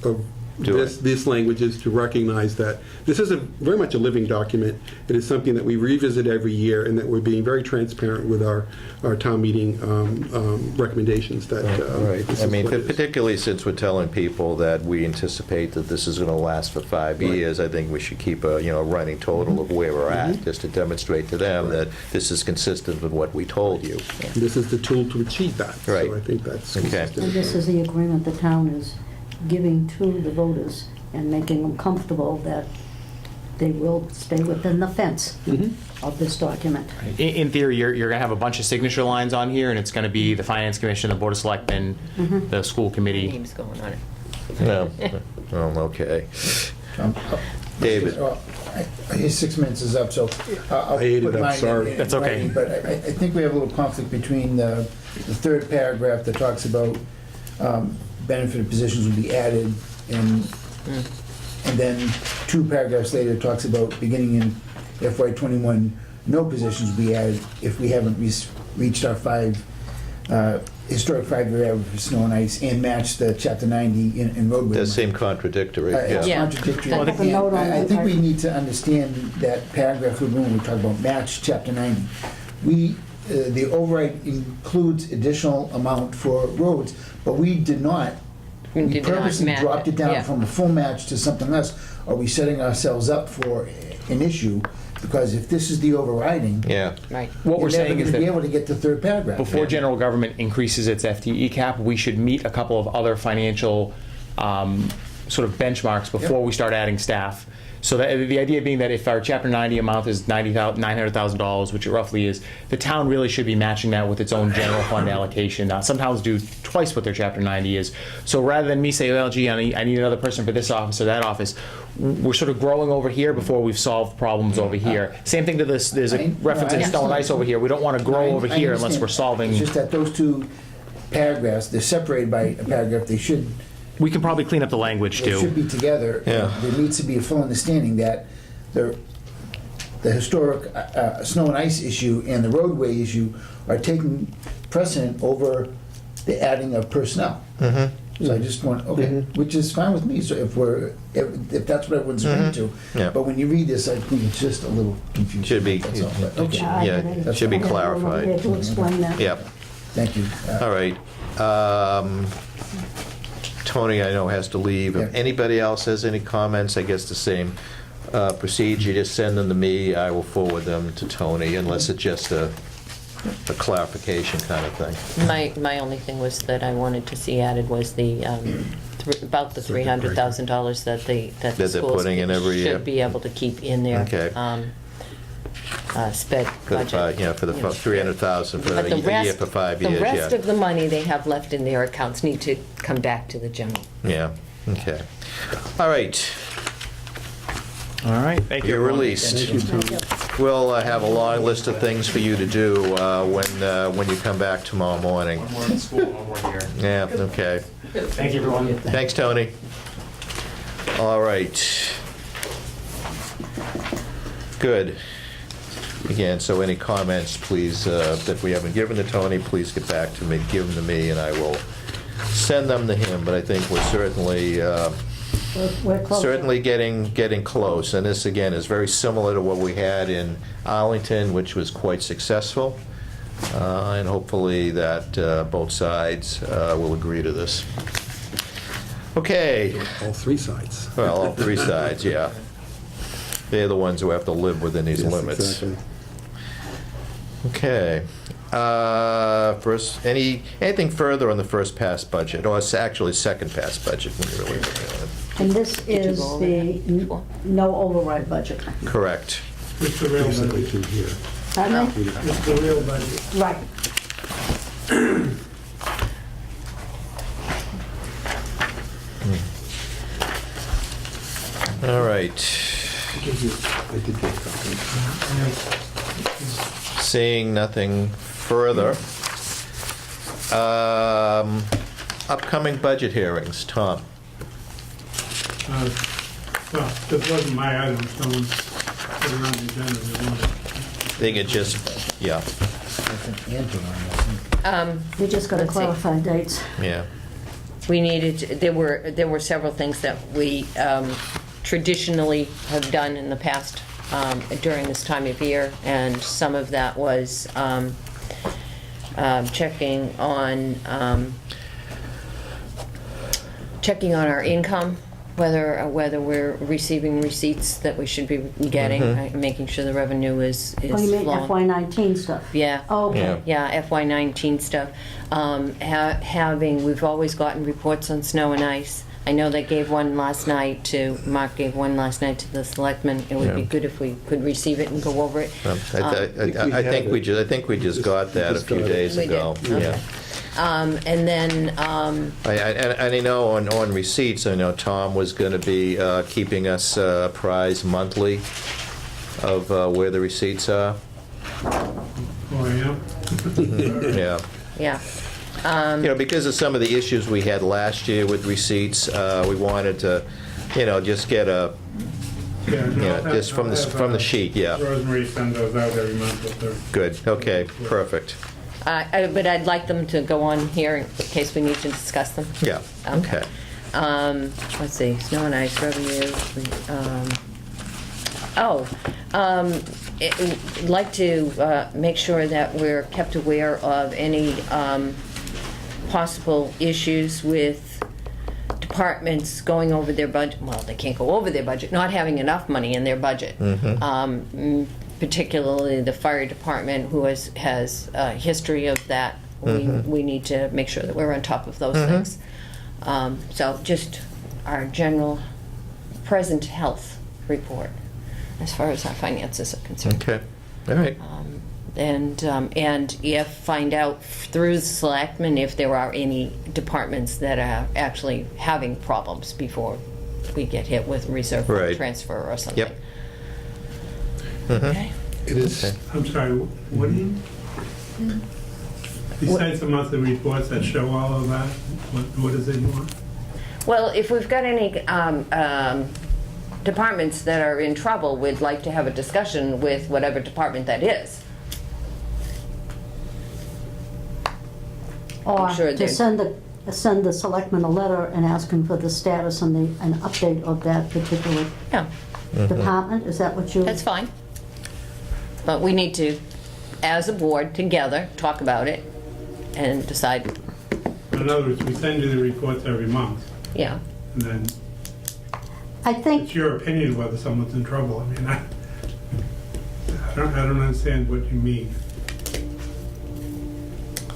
Do this language is to recognize that this is very much a living document. It is something that we revisit every year, and that we're being very transparent with our town meeting recommendations. That Right. this I is mean, what it is. particularly since we're telling people that we anticipate that this is going to last for 5 Right. years, I think we should keep a running total of where we're at, just to demonstrate to them that this is consistent with what we told you. This is the tool to achieve that. Right. So I think that's Okay. consistent. And this is the agreement the town is giving to the voters and making them comfortable that they will stay within the fence of this document. in theory, you're going to have a bunch of signature lines on here, and it's going to be the Finance Commission, the Board of Selectmen, the school committee. Names going on it. No. Okay. David. His 6 minutes is up, so I'll I ate put it up, mine sorry. in That's okay. writing, But I think we have a little conflict between the third paragraph that talks about benefited positions will be added, and then 2 paragraphs later it talks about beginning in FY '21, no positions will be added if we haven't reached our historic 5-year average for snow and ice and match the Chapter 90 in roadway. That money. seem contradictory, It's Yeah. contradictory. Well, I think- I have a note on And I that. think we need to understand that paragraph when we talk about match Chapter 90. The override includes additional amount for roads, but we did not. We We did not purposely match dropped it, it down yeah. from a full match to something less. Are we setting ourselves up for an issue? Because if this is the overriding, Yeah. Right. What you're we're never saying going is to be that able to get the third paragraph. before general government increases its FTE cap, we should meet a couple of other financial sort of benchmarks before we start adding staff. So that, the idea being that if our Chapter 90 amount is $900,000, which it roughly is, the town really should be matching that with its own general fund allocation. Some towns do twice what their Chapter 90 is. So rather than me say, well, gee, I need another person for this office or that office, we're sort of growing over here before we've solved problems over here. Same thing to this, there's a reference in stone and ice over here. We don't want to grow over I here unless understand. we're solving. It's just that those 2 paragraphs, they're separated by a paragraph, they should We can probably clean up the language They should too. be together. Yeah. There needs to be a full understanding that the historic snow and ice issue and the roadway issue are taking precedent over the adding of personnel. So I just want, which is fine with me, so if that's what everyone's agreeing to. Yeah. But when you read this, I think it's just a little confusing. Should be- That's all. But, it okay. should- Yeah, it should be I have a little clarified. bit to explain that. Yep. Thank you. All right. Tony, I know, has to leave. If Yeah. anybody else has any comments, I guess the same procedure. Just send them to me. I will forward them to Tony, unless it's just a clarification kind of thing. My only thing was that I wanted to see added was the, about the $300,000 that the That they're schools putting in every year. should be able to keep in there. Okay. sped For the budget. five, for the 300,000 for But a year for 5 years, The rest yeah. of the money they have left in their accounts need to come back to the general. Yeah, okay. All right, All right, thank you. you're everyone. released. Thank you, Tom. We'll have a long list of things for you to do when you come back tomorrow morning. One more in school, one more here. Yeah, okay. Thank you, everyone. Thanks, Tony. All right. Good. Again, so any comments, please, that we haven't given to Tony, please get back to me, give them to me, and I will send them to him. But I think we're We're closer. certainly getting close. And this, again, is very similar to what we had in Arlington, which was quite successful. And hopefully that both sides will agree to this. Okay. All three sides. Well, all three sides, yeah. They're the ones who have to live within these Yes, limits. exactly. Okay. First, anything further on the first pass budget? Or it's actually second pass budget when you really look at it. And this you is go over the that? no override budget. Correct. It's the real Basically budget. through here. Pardon me? It's the real budget. Right. All right. I did get a copy. Seeing nothing further. Upcoming budget hearings, Tom. Well, this wasn't my item, someone put it on the agenda, they wanted. They could just, yeah, I think Angela, I think. We just got to Let's see. clarify dates. yeah. We needed, there were several things that we traditionally have done in the past during this time of year, and some of that was checking on our income, whether we're receiving receipts that we should be getting, making sure the revenue is Oh, you mean flowing. FY19 stuff? Yeah. Okay. Yeah. Yeah, FY19 stuff. We've always gotten reports on snow and ice. I know they gave one last night Mark gave one last night to the selectmen. It would be Yeah. good if we could receive it and go over it. I think we just got that a few days We did. ago. Okay. Yeah. And then, And I know on receipts, I know Tom was going to be keeping us apprised monthly of where the receipts are. Oh, yeah? Yeah. yeah. Because of some of the issues we had last year with receipts, we wanted to, just get a, Yeah, no, just from the sheet, yeah. Rosemary sends those out every month with her. Good, okay, perfect. But I'd like them to go on here in case we need to discuss them. Yeah, okay. Let's see, snow and ice revenue. I'd like to make sure that we're kept aware of any possible issues with departments going over their budget. Well, they can't go over their budget, not having enough money in their budget. Particularly the fire department, who has a history of that. We need to make sure that we're on top of those things. So just our general present health report as far as our finances are concerned. Okay, all right. And find out through the selectmen if there are any departments that are actually having problems before we get hit with reserve fund Right. transfer or something. Yep. Okay. It is, Okay. I'm sorry, what do you? Besides the monthly reports that show all of that, what does it want? Well, if we've got any departments that are in trouble, we'd like to have a discussion with whatever department that is. Or sure to they- send the selectmen a letter and ask them for the status and an update of that particular Yeah, department? Is that what you? that's fine. But we need to, as a board, together, talk about it and decide, In other words, we send you the reports every month, yeah. and then I it's think, your opinion whether someone's in trouble. I mean, I don't understand what you mean.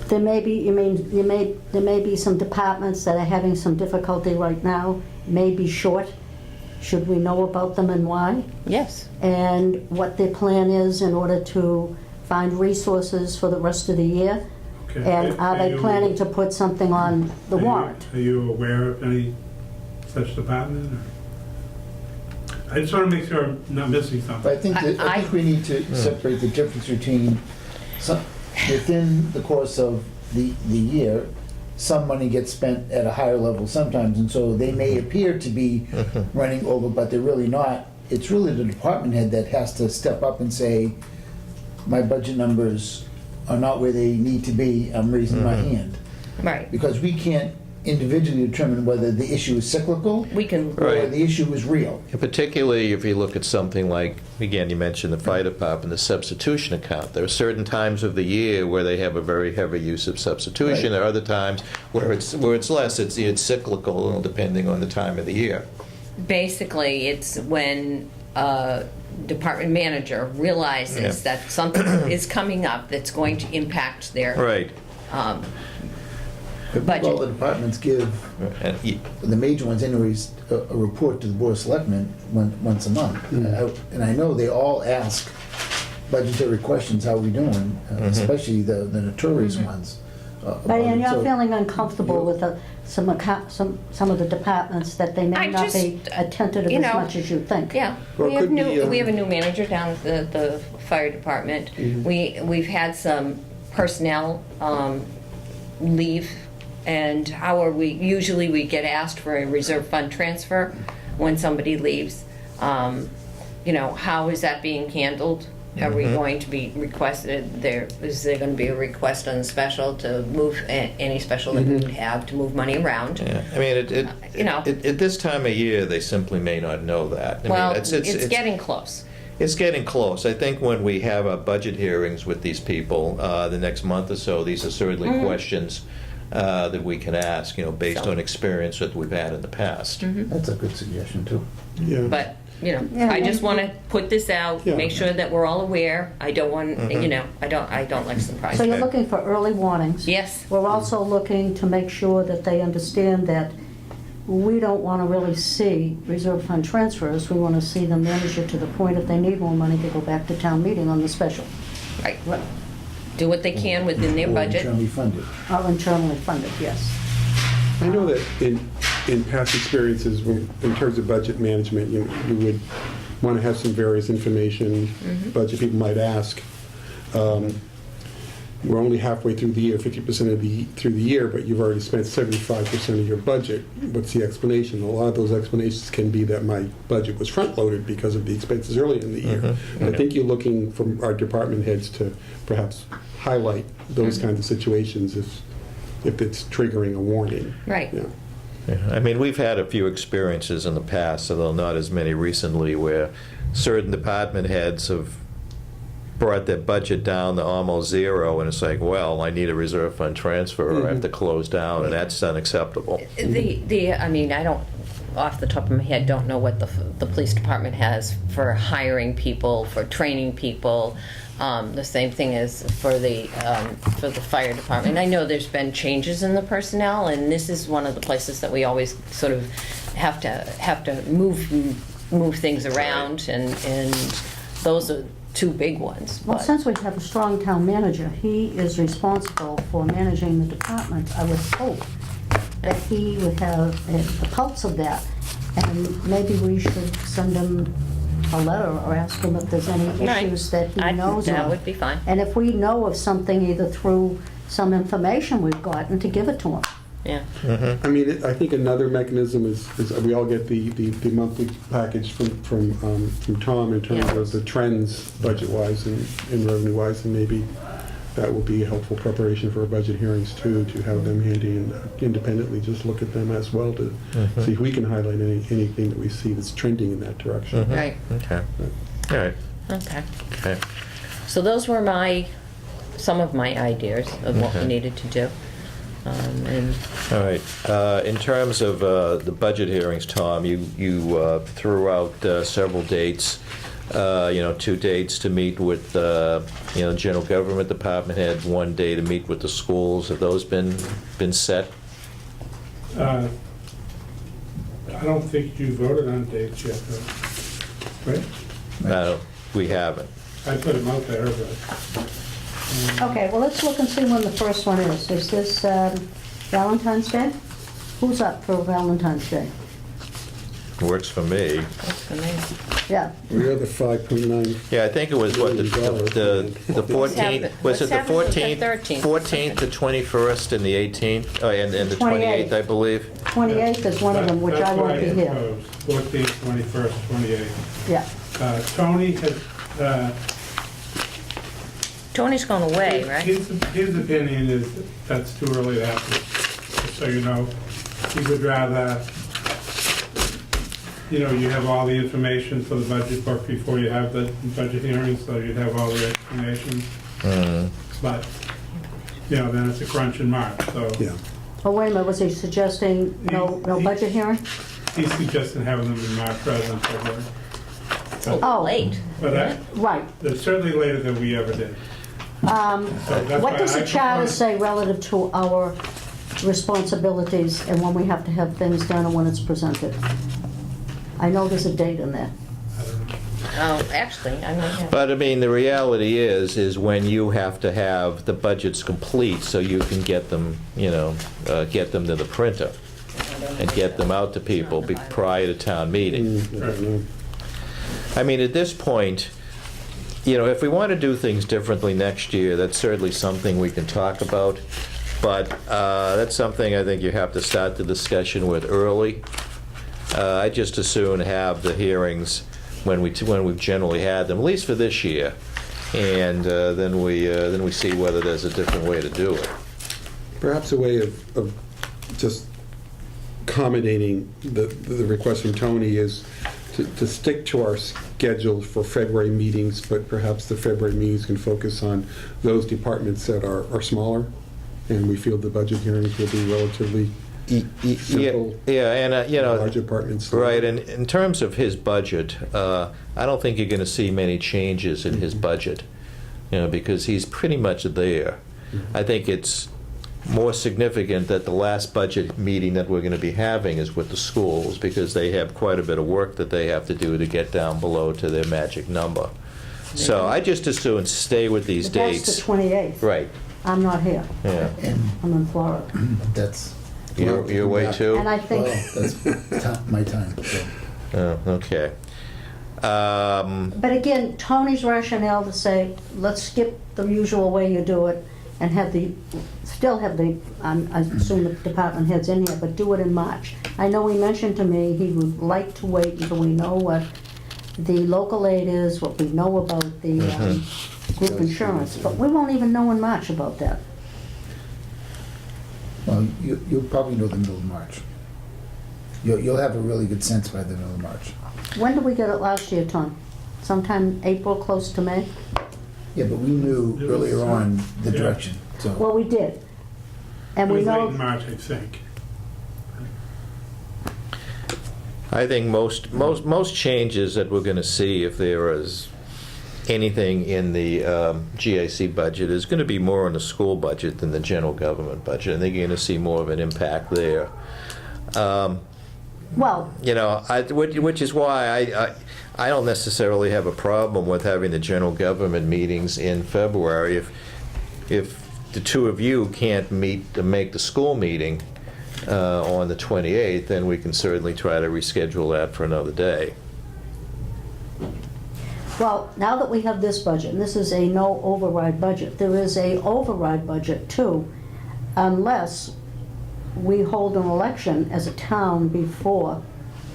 there may be, there may be some departments that are having some difficulty right now, may be short should we know about them and why? Yes. And what their plan is in order to find resources for the rest of the year? Okay. And are they you- planning to put something on the warrant? Are you aware of any such department? Or? I just want to make sure I'm not missing But I something. think, I think we need to separate the difference between, within the course of the year, some money gets spent at a higher level sometimes, and so they may appear to be running over, but they're really not. It's really the department head that has to step up and say, my budget numbers are not where they need to be, I'm raising my hand. Right. Because we can't individually determine whether the issue is cyclical We can, or Right. the issue is real. And particularly if you look at something like, again, you mentioned the fire department, the substitution account. There are certain times of the year where they have a very heavy use of substitution. Right. There are other times where it's less. It's cyclical, depending on the time of the year. basically, it's when a department manager realizes Yeah. that something is coming up that's going to impact their Right. um, But all the budget. departments give, And the major ones anyways, a report to the Board of Selectmen once a month. And I know they all ask budgetary questions, how we doing, especially the notorious ones. But and So- you're feeling uncomfortable with some of the departments that they may I not be just, attentive you as know, much as you think. Yeah, Well, we it have could be, we have a new manager down at the fire department. We've had some personnel leave, and how are we, usually we get asked for a reserve fund transfer when somebody leaves. You know, how is that being handled? Are we going to be requested, is there going to be a request on the special to move, any special that we would have to move money around? yeah, I mean, You know. at this time of year, they simply may not know that. I mean, Well, it's getting close. It's getting close. I think when we have our budget hearings with these people the next month or so, these are certainly questions that we can ask, based So. on experience that we've had in the past. That's a good suggestion, too. Yeah. But, you know, Yeah. I just want to put this out, Yeah. make sure that we're all aware. I don't want, I don't like surprises. So you're looking for early warnings. Yes, We're also looking to make sure that they understand that we don't want to really see reserve fund transfers. We want to see them manage it to the point if they need more money to go back to town meeting on the special, right. Do what they can within their Or budget. internally funded. or internally funded, yes. I know that in past experiences, in terms of budget management, you would want to have some various information, budget people might ask. We're only halfway through the year, 50% through the year, but you've already spent 75% of your budget. What's the explanation? A lot of those explanations can be that my budget was front-loaded because of the expenses early in the year. I think you're looking from our department heads to perhaps highlight those kinds of situations if it's triggering a warning. Right. Yeah. Yeah, I mean, we've had a few experiences in the past, although not as many recently, where certain department heads have brought their budget down to almost zero, and it's like, well, I need a reserve fund transfer, or I have to close down, and that's unacceptable. I mean, I don't, off the top of my head, don't know what the police department has for hiring people, for training people. The same thing as for the fire department. I know there's been changes in the personnel, and this is one of the places that we always sort of have to move things around, and those are two big ones. Well, but- since we have a strong town manager, he is responsible for managing the department. I would hope that he would have a pulse of that. And maybe we should send him a letter or ask him if there's any Right. issues that he knows of. That would be fine. And if we know of something, either through some information we've gotten, to give it to him. Yeah. I mean, I think another mechanism is we all get the monthly package from Tom in terms Yeah. of the trends budget-wise and revenue-wise, and maybe that will be a helpful preparation for our budget hearings too, to have them handy and independently just look at them as well to see if we can highlight anything that we see that's trending in that direction. Right. Okay. All right. Okay. Okay. So those were some of my ideas of what we Okay. needed to do. And All right. In terms of the budget hearings, Tom, you threw out several dates. 2 dates to meet with general government department head, 1 day to meet with the schools. Have those been set? I I don't think you voted on dates yet, though. Right? No, we haven't. I put them out there, but. Okay, well, let's look and see when the first one is. Is this Valentine's Day? Who's up for Valentine's Day? Works for me. That's for me. Yeah, We are the 5.9. Yeah, I think it was, what, the 14th, was it the What's happening 14th? with the 13th? 14th, the 21st, and the 18th, and the 28th, I believe? 28th is one of them, which I won't be here. That's what I proposed, 14th, 21st, 28th. Yeah, Tony has, Tony's going away, right? his opinion is that's too early to have this, just so you know. He would rather, you have all the information for the budget book before you have the budget hearing, so you'd have all the explanations. But, then it's a crunch in March, so Yeah. oh, wait a minute, was he suggesting no budget hearing? he's suggesting having them in March rather than February. Oh. Late. But Right. it's certainly later than we ever did. So that's What why does I the charter proposed- say relative to our responsibilities and when we have to have things done and when it's presented? I know there's a date in there. Oh, actually, I might have. But, I mean, the reality is when you have to have the budgets complete so you can get them, get them to the printer and get them out to people prior to town meeting. I don't know. I mean, at this point, if we want to do things differently next year, that's certainly something we can talk about. But that's something I think you have to start the discussion with early. I just as soon have the hearings when we've generally had them, at least for this year, and then we see whether there's a different way to do it. Perhaps a way of just accommodating the request from Tony is to stick to our schedule for February meetings, but perhaps the February meetings can focus on those departments that are smaller, and we feel the budget hearings will be relatively simple. Yeah, and large departments. right. And in terms of his budget, I don't think you're going to see many changes in his budget, because he's pretty much there. I think it's more significant that the last budget meeting that we're going to be having is with the schools, because they have quite a bit of work that they have to do to get down below to their magic number. So I just as soon stay with these But that's dates. the 28th. Right. I'm not here. Yeah. And I'm in Florida. that's, You're away too? And I think, well, that's my time, so. Oh, okay. but again, Tony's rationale to say, let's skip the usual way you do it and still have the, I assume the department heads in here, but do it in March. I know he mentioned to me he would like to wait until we know what the local aid is, what we know about the group insurance, but we won't even know in March about that. Well, you'll probably know the middle of March. You'll have a really good sense by the middle of March. When did we get it last year, Tom? Sometime April, close to May? Yeah, but we knew It was, earlier on the yeah. direction, so. Well, we did. And It we was late know, in March, I think. I think most changes that we're going to see, if there is anything in the GIC budget, is going to be more in the school budget than the general government budget. I think you're going to see more of an impact there. well, Which is why I don't necessarily have a problem with having the general government meetings in February. If the two of you can't meet to make the school meeting on the 28th, then we can certainly try to reschedule that for another day. well, now that we have this budget, and this is a no override budget, there is a override budget too, unless we hold an election as a town before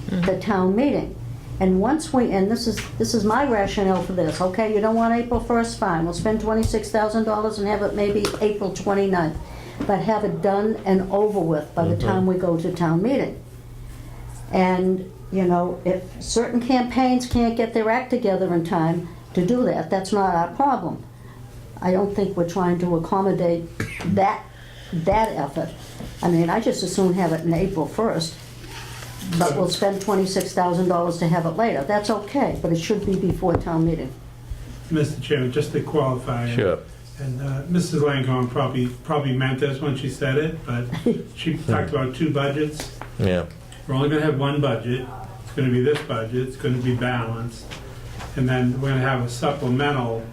the town meeting. And once and this is my rationale for this, okay, you don't want April 1st, fine, we'll spend $26,000 and have it maybe April 29th, but have it done and over with by the time we go to town meeting. And, if certain campaigns can't get their act together in time to do that, that's not our problem. I don't think we're trying to accommodate that effort. I mean, I just as soon have it in April 1st, but we'll spend $26,000 to have it later. That's okay, but it should be before town meeting. Mr. Chairman, just to qualify. Sure. And Mrs. Langone probably meant this when she said it, but she talked about two budgets. Yeah. we're only gonna have one budget, it's gonna be this budget, it's gonna be balanced, and then we're gonna have a supplemental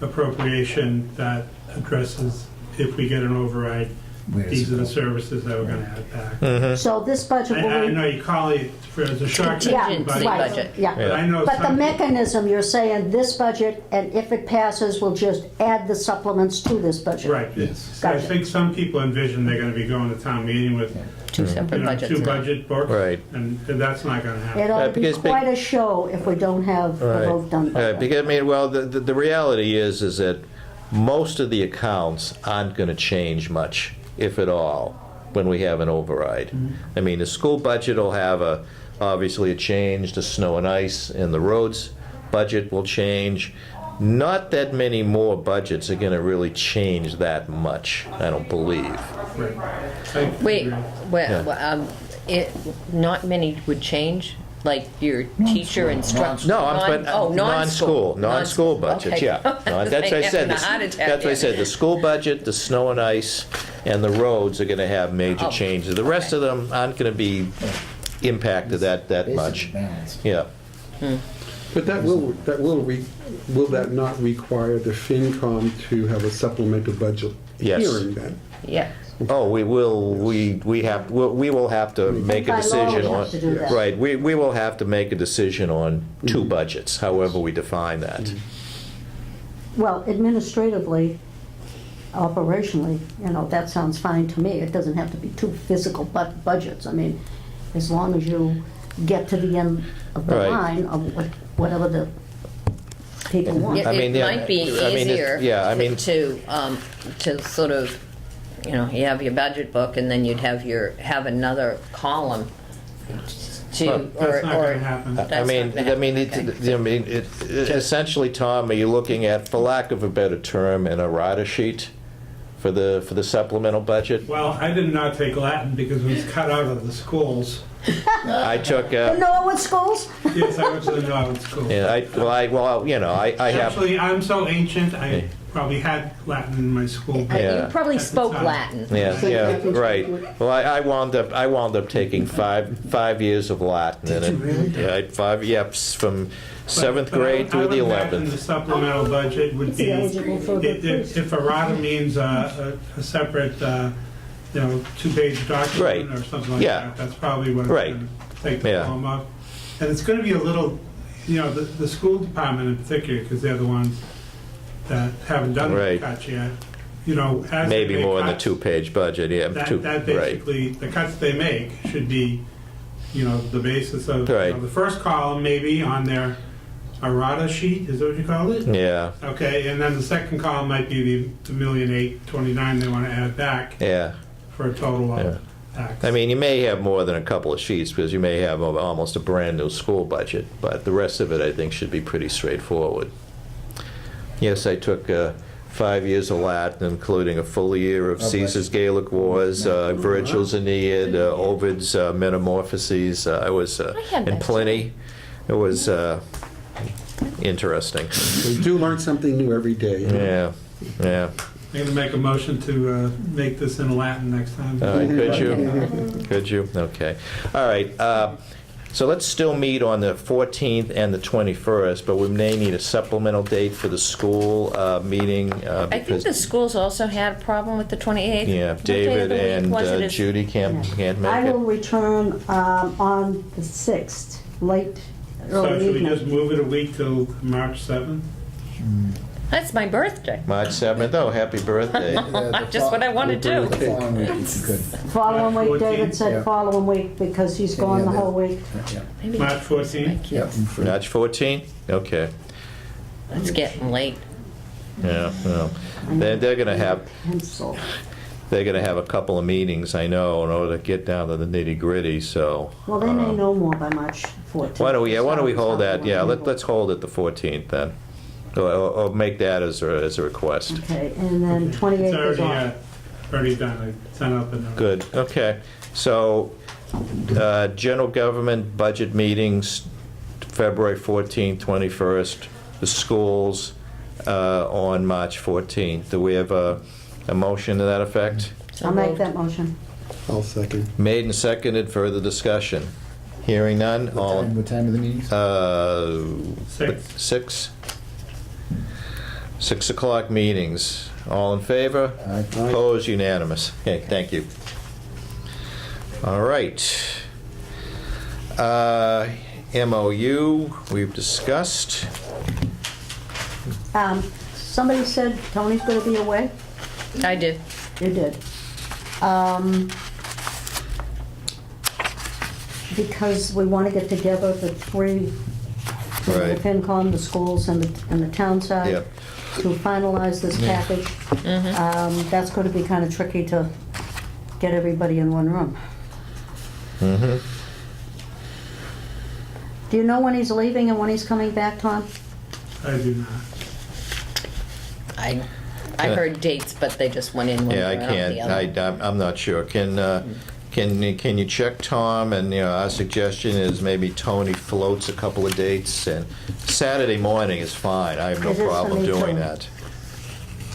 appropriation that addresses if we get an override, Where does these it are the go? services that we're gonna add back. So this budget will I be... know you call it for as a short Yeah, Contingency right, budget. yeah. but I know But the some people- mechanism, you're saying this budget, and if it passes, we'll just add the supplements to this budget. Right, it's, I Gotcha. think some people envision they're gonna be going to town meeting with, Two you separate know, budgets. two now. budget books. Right. And that's not gonna happen. It ought to be because quite a show if we don't have a Right. vote done by then. Because, I mean, well, the reality is that most of the accounts aren't going to change much, if at all, when we have an override. I mean, the school budget will have obviously a change, the snow and ice, and the roads budget will change. Not that many more budgets are going to really change that much, I don't believe. Right. I Wait, agree. not many would change, like your teacher instruction? No, but Oh, non-school. non-school budgets, Okay. yeah. No, that's what I said. Having a heart attack That's what I here. said. The school budget, the snow and ice, and the roads are going to have major Oh, changes. The rest of them aren't going to be impacted that much. Basically balanced. Yeah. But will that not require the FinCom to have a supplemental budget Yes. hearing then? Yeah. Oh, we will have to make a By law, decision we on, have to do that. right, we will have to make a decision on two budgets, however we define that. Well, administratively, operationally, that sounds fine to me. It doesn't have to be two physical budgets. I mean, as long as you get to the end of the Right. line of whatever the people want. It I mean, yeah, might be I mean, easier yeah, I mean- to sort of, you have your budget book and then you'd have another column to, Well, or. That's not or- gonna happen. That's I not mean, gonna happen. essentially, Tom, are you looking at, for lack of a better term, an errata sheet for the supplemental budget? Well, I did not take Latin because it was cut out of the schools. I took, The Norwood schools? Yes, I went to the Norwood school. yeah, I have, Actually, I'm so ancient, I probably had Latin in my school. book. Yeah. You probably At the spoke time. Latin. yeah, right. Well, I wound up taking five years of Latin. Did you really? Yeah, from seventh But grade through the I would imagine 11th. the supplemental budget would It's be, eligible for the police. if errata means a separate, two-page document Right. or something like Yeah. that, that's probably what it's Right. going to take the Yeah. form of. And it's going to be a little, the school department in particular, because they're the ones that haven't done the Right. cuts yet, as they Maybe make more than the cuts, two-page budget, yeah. That right. basically, the cuts they make should be, the basis of, Right. the first column maybe on their errata sheet, is that what you call it? Yeah, Okay, and then the second column might be the $1,829,000 they want to add back yeah. for a total Yeah. of tax. I mean, you may have more than a couple of sheets, because you may have almost a brand-new school budget, but the rest of it, I think, should be pretty straightforward. Yes, I took 5 years of Latin, including a full year of bless Caesar's Gaelic Wars, Virgil's Aeneid, Ovid's Metamorphoses. I was had in that Pliny. It was interesting. We do learn something new every day. Yeah, yeah. I'm going to make a motion to make this in Latin next time. All right, could you? Could you? Okay. All right. So let's still meet on the 14th and the 21st, but we may need a supplemental date for the school meeting. I think because the schools also had a problem with the 28th. Yeah, What day of David the week and was it? Judy can't I make will it. return on the 6th, late, So early should we just evening. move it a week till March 7th? That's my birthday. March 7th. Oh, happy birthday. Just what I want to do. The following week, if you could. Following week, 14th? David Yeah. said following week, because he's gone the whole week. Yeah. Maybe March that's my 14th? Yep. kids. and for- March 14th? Okay. It's getting late. Yeah, well, they're going to have Pencil. a couple of meetings, I know, in order to get down to the nitty-gritty, so. Well, they may know more by March 14th. Why don't we hold that, yeah, let's hold it the 14th then. Or make that as a request. Okay, and then It's 28th is already, off. already done, I sent out the notice. Good, okay. So, general government budget meetings, February 14th, 21st, the schools on March 14th. Do we have a motion to that effect? So I'll make moved. that motion. I'll second. Made and seconded, further discussion. Hearing none, all, What time are the meetings? 6. 6 o'clock meetings. All in favor? Aye. Opposed, unanimous. Okay, thank you. All right. MOU, we've discussed. Somebody said Tony's gonna be away? I did. You did. Because we want to get together the three, the Right. FinCom, the schools, and the town side Yep. to finalize this package. That's going to be kind of tricky to get everybody in one room. Mm-hmm. Do you know when he's leaving and when he's coming back, Tom? I do not. I heard dates, but they just went in one Yeah, I ear and out the can't, other. I'm not sure. Can you check Tom? And, our suggestion is maybe Tony floats a couple of dates, and Saturday morning is fine. I have no It is for problem me, doing too. that.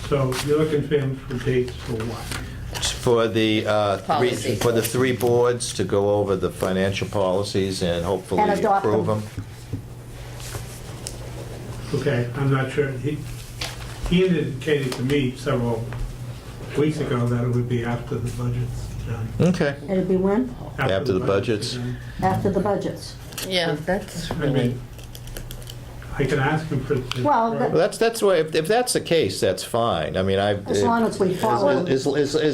So you're looking for him for dates for what? For the, Policy. for the three boards to go over the financial policies and hopefully And adopt approve them. them. Okay, I'm not sure. He indicated to me several weeks ago that it would be after the budget's done. Okay. It'll be when? After the budgets? are done. After the budgets. Yeah, that's I really, mean, I can ask him for. Well, Well, that's why, if that's the case, that's fine. I mean, As long as we follow. As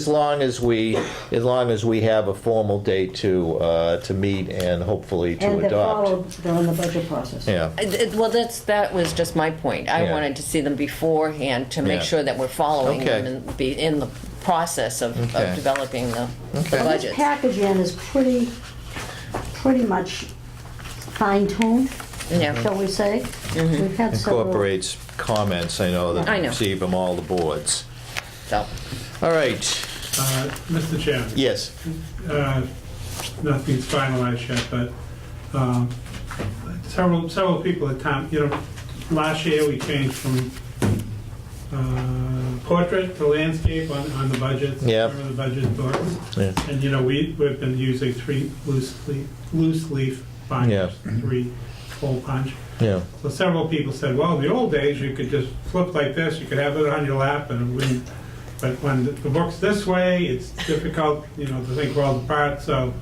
long as we have a formal date to meet and hopefully to And they're adopt. followed during the budget process. Yeah, well, that was just my point. I Yeah. wanted to see them beforehand to make Yeah. sure that we're following Okay. them and be in the process of Okay. developing the Okay. This budget. package is pretty much fine-tuned, Yeah. shall we say. We've had several. incorporates comments, I know, that I know. receive from all the boards. So, All right, Mr. Chairman. yes, Nothing's finalized yet, but several people at town, last year we changed from portrait to landscape on the budgets. Yeah. Remember the budget books? Yeah. And, we've been using 3 loose leaf binders, 3 hole punch. yeah, So several people said, well, in the old days, you could just flip like this, you could have it on your lap, and it wouldn't, but when the book's this way, it's difficult, the thing falls apart, so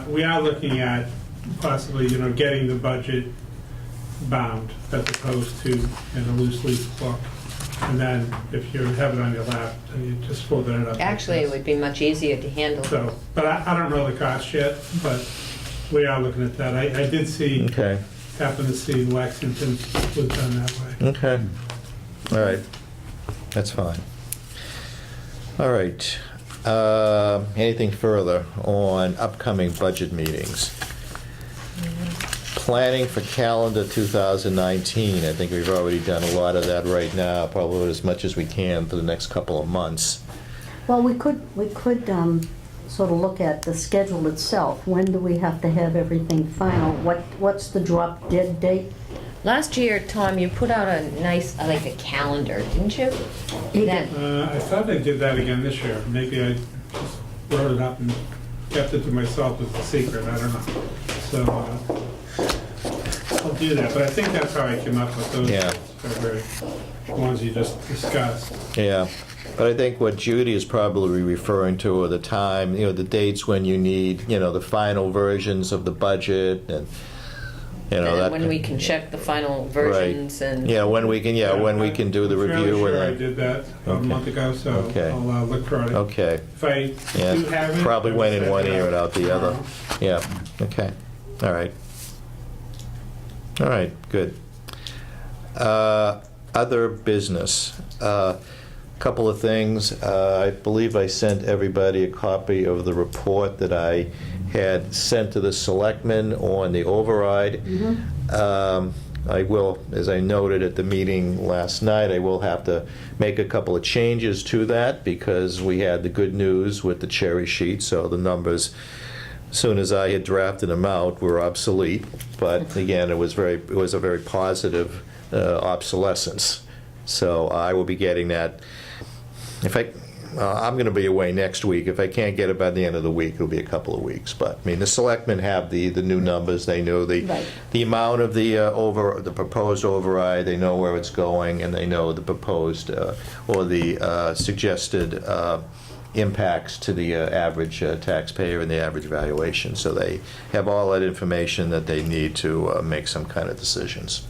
we are looking at possibly, getting the budget bound as opposed to in a loose leaf book. And then if you have it on your lap, then you just fold it up. like actually, it this. would be much easier to handle. So, but I don't know the cost yet, but we are looking at that. I did see, okay, happened to see Lexington was done that way. okay. All right, that's fine. All right, anything further on upcoming budget meetings? Planning for calendar 2019, I think we've already done a lot of that right now, probably as much as we can for the next couple of months. Well, we could sort of look at the schedule itself. When do we have to have everything final? What's the drop dead date? Last year, Tom, you put out a nice, like a calendar, didn't you? He That- I thought I did that again this year. Maybe I just wrote it up and kept it to myself as a secret. I don't know. So I'll do that. But I think that's how I came up with those. Yeah. February ones you just discussed. Yeah, but I think what Judy is probably referring to are the time, the dates when you need, the final versions of the budget and, that. when we can check the final versions and. Yeah, when we can do the I'm fairly review. sure I and then- did that a Okay. month ago, so Okay. I'll look for it. Okay, If I yeah, do have it. probably I'll went in send one it ear and out the other. Yeah, okay, all right. All right, good. Other business. Couple of things. I believe I sent everybody a copy of the report that I had sent to the selectmen on the override. I will, as I noted at the meeting last night, I will have to make a couple of changes to that because we had the good news with the cherry sheet, so the numbers, as soon as I had drafted them out, were obsolete. But again, it was a very positive obsolescence. So I will be getting that. I'm going to be away next week. If I can't get it by the end of the week, it'll be a couple of weeks. But, I mean, the selectmen have the new numbers. They know Right. the amount of the the proposed override. They know where it's going, and they know the proposed or the suggested impacts to the average taxpayer and the average valuation. So they have all that information that they need to make some kind of decisions.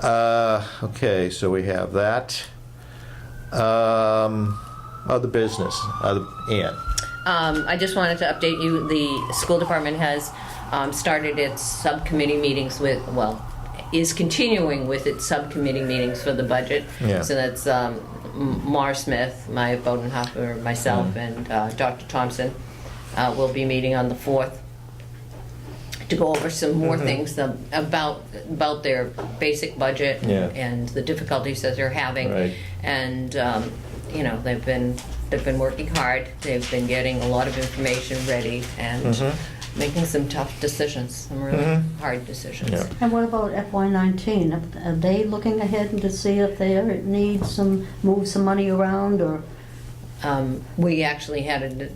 Okay, so we have that. Other business, Ann. I just wanted to update you, the school department has started its subcommittee meetings is continuing with its subcommittee meetings for the budget. Yeah. So that's Mara Smith, Maya Bodenhofer, myself, and Dr. Thompson will be meeting on the 4th to go over some more things about their basic budget Yeah. and the difficulties that they're having. Right. And you know, they've been working hard. They've been getting a lot of information ready and making some tough decisions, some really hard decisions. Yeah. And what about FY19? Are they looking ahead to see if they need move some money around, or? We actually had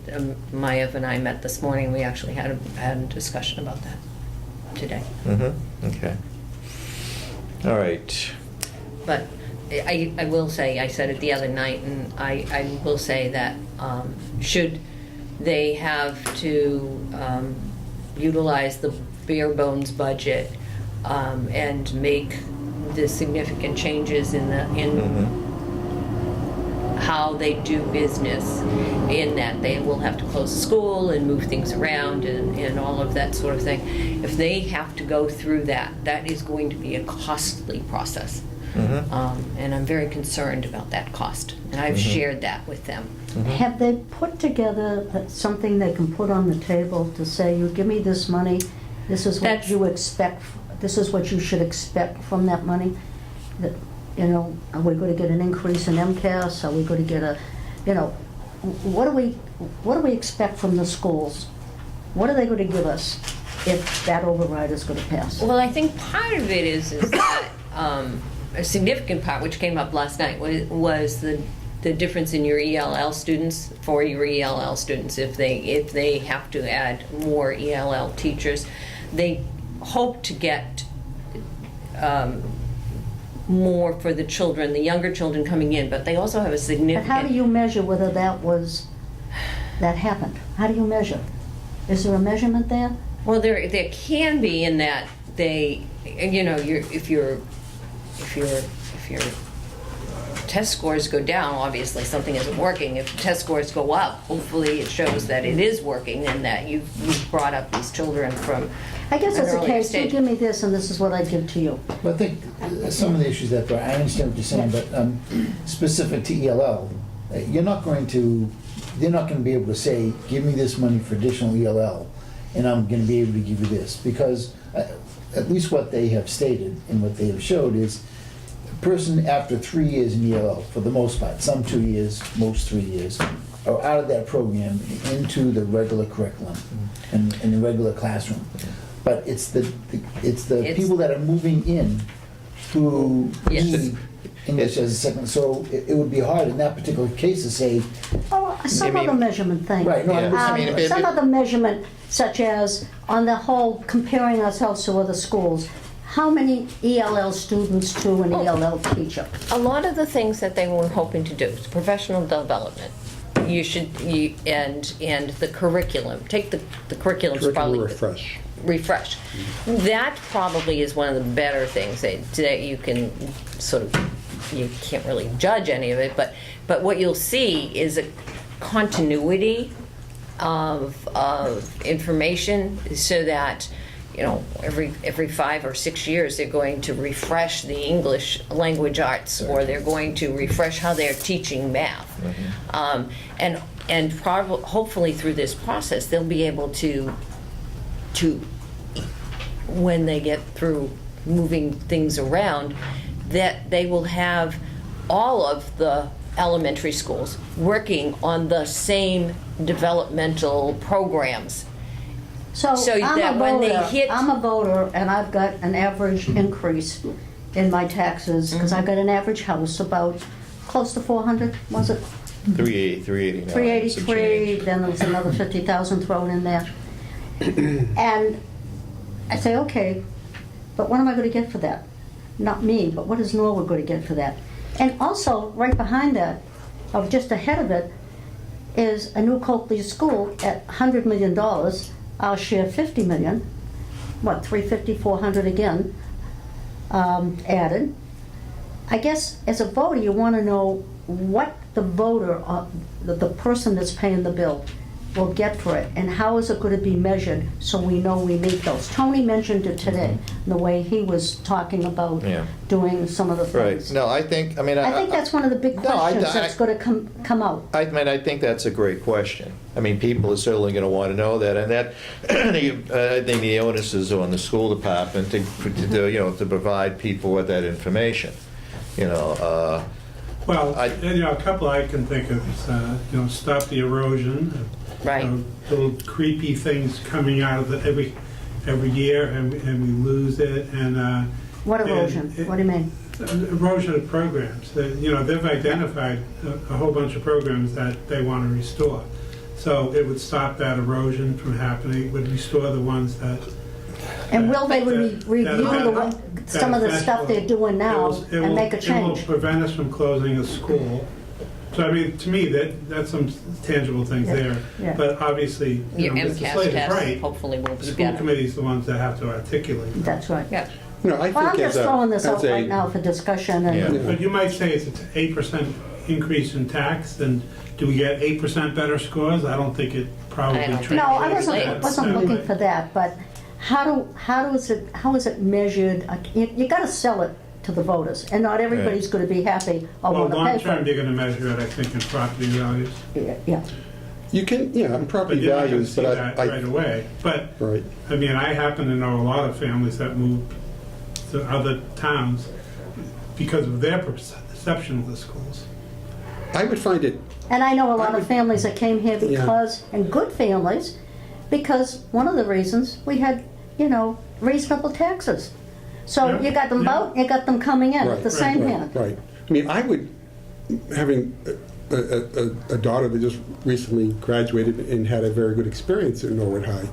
Maya and I met this morning. We actually had a discussion about that today. Okay. All right. But I will say, I said it the other night, and I will say that should they have to utilize the bare bones budget and make the significant changes in how they do business, in that they will have to close the school and move things around and all of that sort of thing. If they have to go through that, that is going to be a costly process. And I'm very concerned about that cost. And I've shared that with them. Have they put together something they can put on the table to say, you give me this money, this is what you expect, this is what you should expect from that money? That, you know, are we going to get an increase in MCAS? Are we going to get a, you know, what do we expect from the schools? What are they going to give us if that override is going to pass? Well, I think part of it is that a significant part, which came up last night, was the difference in your ELL students, for your ELL students. If they have to add more ELL teachers, they hope to get more for the children, the younger children coming in, but they also have a significant... But how do you measure whether that happened? How do you measure? Is there a measurement there? Well, there can be, in that they, you know, if your test scores go down, obviously something isn't working. If test scores go up, hopefully it shows that it is working and that you've brought up these children from I guess an it's the earlier case, you stage. give me this and this is what I give to you. But I think some of the issues that, I understand what you're saying, but specific to ELL, they're not going to be able to say, give me this money for additional ELL, and I'm going to be able to give you this. Because at least what they have stated and what they have showed is a person after 3 years in ELL, for the most part, some 2 years, most 3 years, are out of that program into the regular curriculum and the regular classroom. But it's the people that are moving in who Yes. need English as a second. So it would be hard in that particular case to say, Oh, some other measurement thing. right, no, Yeah. I mean, Some other measurement, such as, on the whole, comparing ourselves to other schools, how many ELL students to an ELL teacher? A lot of the things that they were hoping to do is professional development. And the curriculum. Take the curriculum's probably refresh. That probably is one of the better things that you can you can't really judge any of it, but what you'll see is a continuity of information, so that, you know, every 5 or 6 years they're going to refresh the English language arts, or they're going to refresh how they're teaching math. And hopefully through this process they'll be able to when they get through moving things around, that they will have all of the elementary schools working on the same developmental programs. So So that when they hit- I'm a voter, and I've got an average increase in my taxes, because I've got an average house about close to 400, was it? 389. 383, then there was another 50,000 thrown in there. And I say, okay, but what am I going to get for that? Not me, but what is Norwood going to get for that? And also, right behind that, or just ahead of it, is a new Coakley School at $100 million. I'll share $50 million. What, 350, 400 again, added. I guess as a voter, you want to know what the voter, the person that's paying the bill, will get for it, and how is it going to be measured so we know we meet those. Tony mentioned it today, the way he was talking about Yeah. doing some of the Right. things. No, I think that's one of the big No, I- questions that's going to come out. I think that's a great question. I mean, people are certainly going to want to know that, and that I think the onus is on the school department to provide people with that information. Well, I- a couple I can think of is, stop the erosion. Right. Little creepy things coming out of it every year, and we lose it, and. What and erosion? it- What do you mean? Erosion of programs. They've identified a whole bunch of programs that they want to restore. So it would stop that erosion from happening, it would restore the ones that. And will they that- review that- some of the stuff they're doing now It will- and make a It change? will prevent us from closing a school. So I mean, to me, that's some tangible things Yeah, there. yeah. But obviously, Your Mr. MCAS Slade is test right. hopefully will The be school better. committee's the ones that have to articulate. That's right. Yeah. No, I Well, I'm think just as a- throwing this out as a- right now for discussion, and Yeah. But you might say it's an 8% increase in tax, then do we get 8% better scores? I don't think it probably I don't translates. think no, I Translates wasn't that looking way. for that, but how is it measured? You got to sell it to the voters, and not everybody's going to be happy or Well, want to long pay for term, it. you're going to measure it, I think, in property values. Yeah, You can, yeah, in But property you're not going to values, see but that I, right away. But, right. I mean, I happen to know a lot of families that moved to other towns because of their perception of the schools. I would find it, and I know a lot of families that came here Yeah. because, and good families, because one of the reasons we had, reasonable taxes. So Yeah, you got them yeah. out, you got them coming in at Right, the same right, hand. right. I mean, I would, having a daughter that just recently graduated and had a very good experience at Norwood High,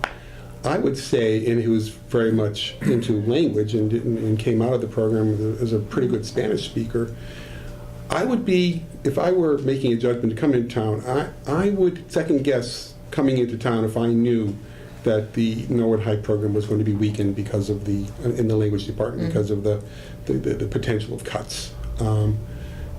I would say, and who was very much into language and came out of the program as a pretty good Spanish speaker, I would be, if I were making a judgment to come into town, I would second guess coming into town if I knew that the Norwood High program was going to be weakened because of in the language department, because of the potential of cuts.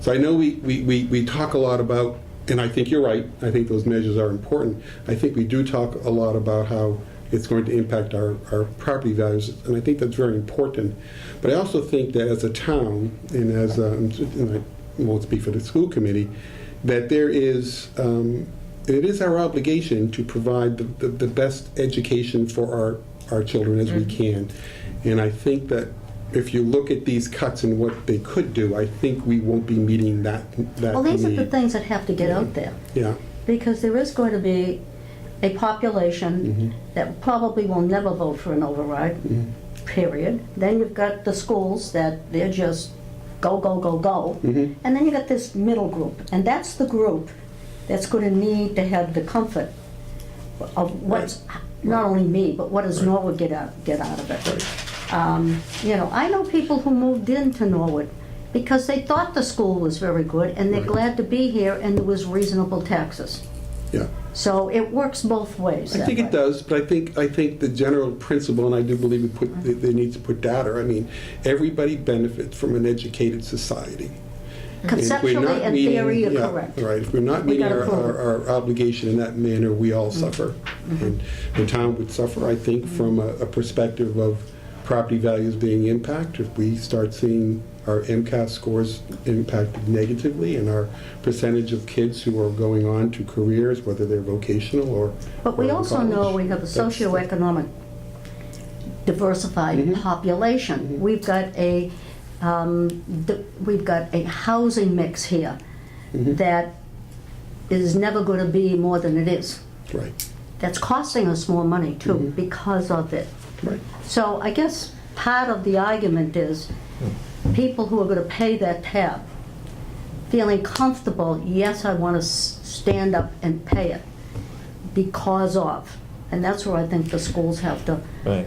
So I know we talk a lot about, and I think you're right, I think those measures are important. I think we do talk a lot about how it's going to impact our property values, and I think that's very important. But I also think that as a town, and as, and I won't speak for the school committee, that there is, it is our obligation to provide the best education for our children as we can. And I think that if you look at these cuts and what they could do, I think we won't be meeting that Well, these are the need. things that have to get out there, Yeah, because there is going to be a population that probably will never vote for an override, period. Then you've got the schools that they're just go, go, go, go. And then you got this middle group, and that's the group that's going to need to have the comfort of what's, not only me, but what does Norwood get out of it. I know people who moved into Norwood because they thought the school was very good, and they're Right. glad to be here, and there was reasonable taxes. yeah. So it works both ways. I that think way. it does, but I think the general principle, and I do believe they need to put data. I mean, everybody benefits from an educated society. And if we're Conceptually not and meeting- theory, you're yeah, correct. Right, if we're not We meeting gotta prove it. our obligation in that manner, we all suffer. And the town would suffer, I think, from a perspective of property values being impacted. If we start seeing our MCAS scores impacted negatively and our percentage of kids who are going on to careers, whether they're vocational or But we or also college, know we have a that's- socioeconomic diversified population. We've got a housing mix here that is never going to be more than it is. Right, That's costing us more money too because of it. right. So I guess part of the argument is people who are going to pay that tab feeling comfortable, yes, I want to stand up and pay it because of. And that's where I think the schools have to, Right.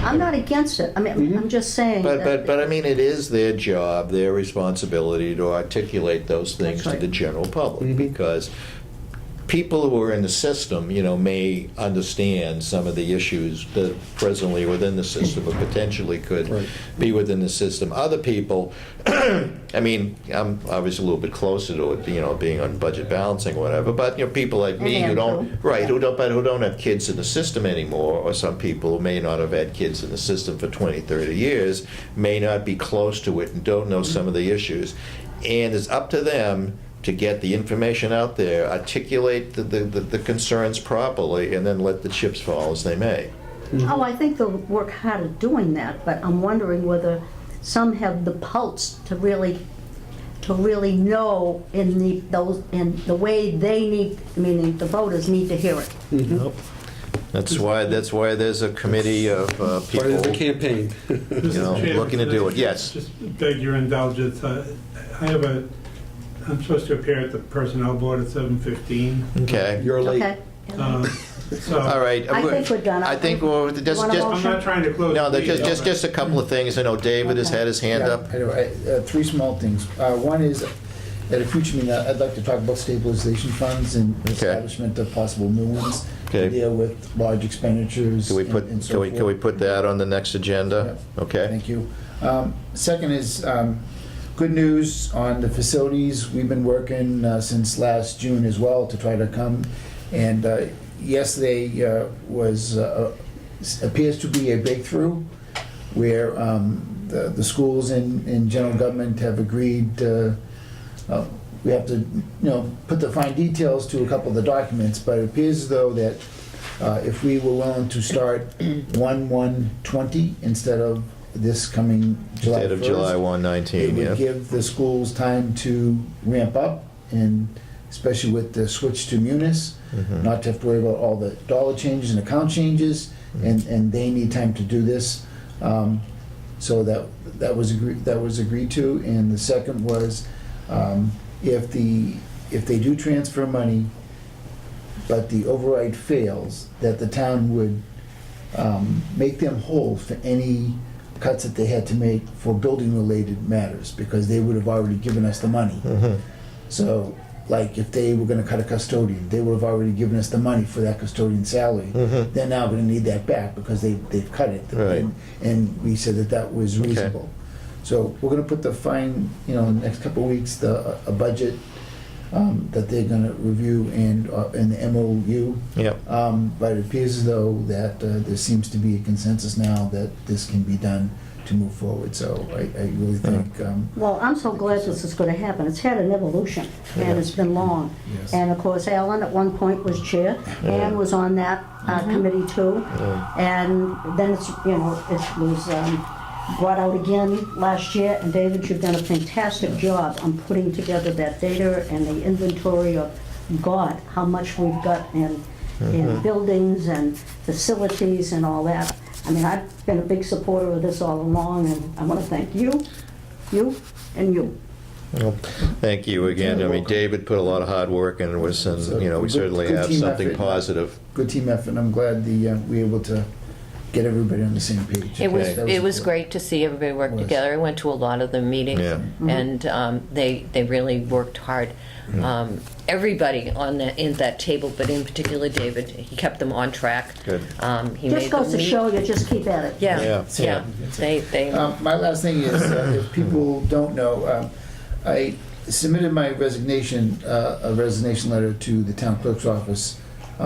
I'm not against it. I mean, I'm just saying that. But I mean, it is their job, their responsibility to articulate those things That's right. to the general public, because people who are in the system, may understand some of the issues that presently are within the system or potentially could Right. be within the system. Other people, I mean, I'm obviously a little bit closer to it, being on budget balancing or whatever, but, people like me who And don't, Andrew. right, who don't have kids in the system anymore, or some people who may not have had kids in the system for 20, 30 years, may not be close to it and don't know some of the issues. And it's up to them to get the information out there, articulate the concerns properly, and then let the chips fall as they may. Oh, I think they'll work hard at doing that, but I'm wondering whether some have the pulse to really know in the way they need, meaning the voters need to hear it. That's why there's a committee of Part of the people, campaign. Mr. Chairman, looking to do it. Yes. Just beg your indulgence. I'm supposed to appear at the Personnel Board at 7:15. Okay. You're late. Okay? So All right. I think we're done. I think we'll You just, want a just, I'm not trying to close. no, the meeting, just a couple of things. I know David has had his hand Yeah, up. I do. Three small things. One is, at a future meeting, I'd like to talk about stabilization funds and Okay. establishment of possible new ones Okay. to deal with large expenditures Can we and put, and so can we, forth. can we put that on the next agenda? Okay. Thank you. Second is, good news on the facilities. We've been working since last June as well to try to come, and yesterday appears to be a breakthrough where the schools in general government have agreed, we have to, put the fine details to a couple of the documents, but it appears as though that if we were willing to start 1/1/20 instead of this coming July 1st. Instead of July 1, It 19, would yeah. give the schools time to ramp up, and especially with the switch to Munis, Mhm. not to have to worry about all the dollar changes and account changes, and they need time to do this. So that was agreed to, and the second was, if they do transfer money, but the override fails, that the town would make them whole for any cuts that they had to make for building-related matters, because they would have already given us the money. Mhm. So, like, if they were gonna cut a custodian, they would have already given us the money for that custodian salary. Mhm. They're now gonna need that back because they've cut it. Right. And we said that was Okay. reasonable. So we're gonna put the fine, in the next couple of weeks, a budget that they're gonna review and the MOU. Yep. But it appears as though that there seems to be a consensus now that this can be done to move forward. So I really think, Well, I'm so glad this is going to happen. It's had an evolution, and it's been long. Yes. And of course, Alan at one point was chair, Ann was on that committee too. And then it was brought out again last year, and David, you've done a fantastic job on putting together that data and the inventory of, God, how much we've got in buildings and facilities and all that. I mean, I've been a big supporter of this all along, and I want to thank you, and you. Well, thank you again. I mean, David put a lot of hard work into this, and, we certainly Good have team something effort. positive. good team effort, and I'm glad we were able to get everybody on the same page. It was, Okay. That it was important. great to see everybody work Was. together. I went to a lot of the meetings, Yeah. and they really worked hard. Everybody in that table, but in particular David, he kept them on track. Good. He Just made goes them to meet. show you, just keep at it. Yeah. Yeah. They My last thing is, if people don't know, I submitted my resignation, a resignation letter to the town clerk's office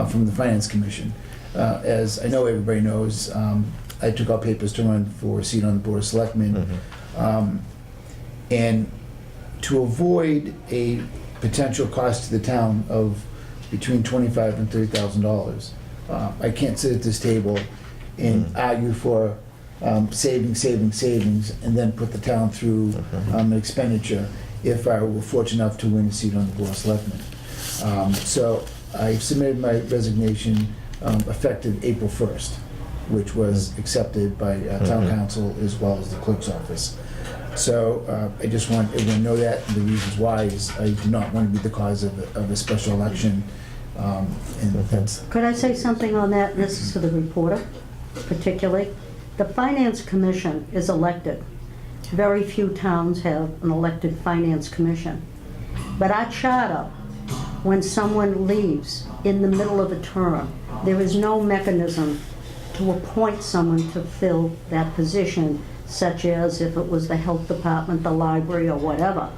from the Finance Commission. As I know everybody knows, I took out papers to run for a seat on the Board of Selectmen. And to avoid a potential cost to the town of between $25,000 and $30,000, I can't sit at this table and argue for savings, and then put the town through an expenditure if I were fortunate enough to win a seat on the Board of Selectmen. So I submitted my resignation effective April 1st. which was accepted by town council as well as the clerk's office. So I just want everyone to know that, and the reasons why is I do not want to be the cause of a special election. And that's, Could I say something on that? This is for the reporter particularly. The Finance Commission is elected. Very few towns have an elected Finance Commission. But our charter, when someone leaves in the middle of a term, there is no mechanism to appoint someone to fill that position, such as if it was the health department, the library, or whatever.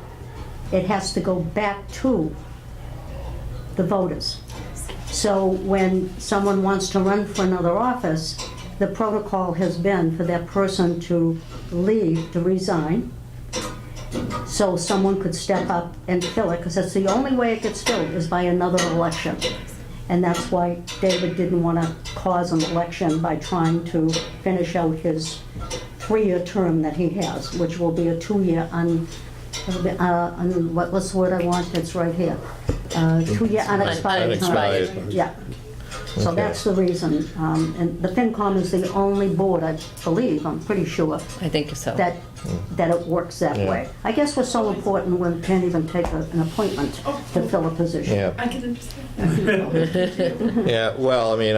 It has to go back to the voters. So when someone wants to run for another office, the protocol has been for that person to leave, to resign, so someone could step up and fill it, because that's the only way it gets filled, is by another election. And that's why David didn't want to cause an election by trying to finish out his 3-year term that he has, which will be a 2-year what's the word I want? It's right here. 2-year unexpired term. Unexpired. Yeah. So Okay. that's the reason. And the FinCom is the only board, I believe, I'm pretty sure, I think so. that it works that Yeah. way. I guess we're so important, we can't even take an appointment to fill a position. Yeah. I can understand. Yeah, well, I mean,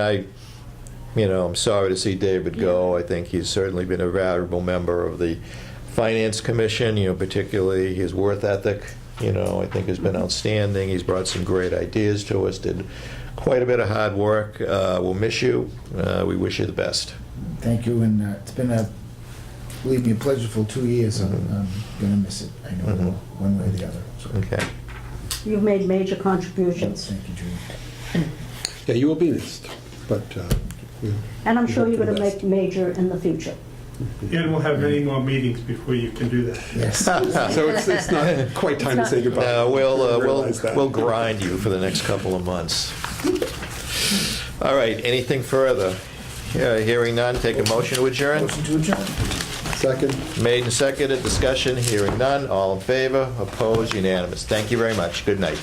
I'm sorry to see David go. I think he's certainly been a valuable member of the Finance Commission, particularly his work ethic, I think has been outstanding. He's brought some great ideas to us, did quite a bit of hard work. We'll miss you. We wish you the best. thank you, and it's been believe me, a pleasurable 2 years. I'm gonna miss it, I know, I will, one way or the other. So, Okay. You've made major contributions, thank you, Judy. Yeah, you will be missed, but, and I'm We sure hope you're for the going to best. make major in the future. And we'll have many more meetings before you can do that. Yes. so it's not quite time to say goodbye. No, we'll Realize that. we'll grind you for the next couple of months. All right, anything further? Hearing none, take a motion to adjourn. Motion to adjourn. Second. Made and seconded, discussion, hearing none, all in favor, opposed, unanimous. Thank you very much, good night.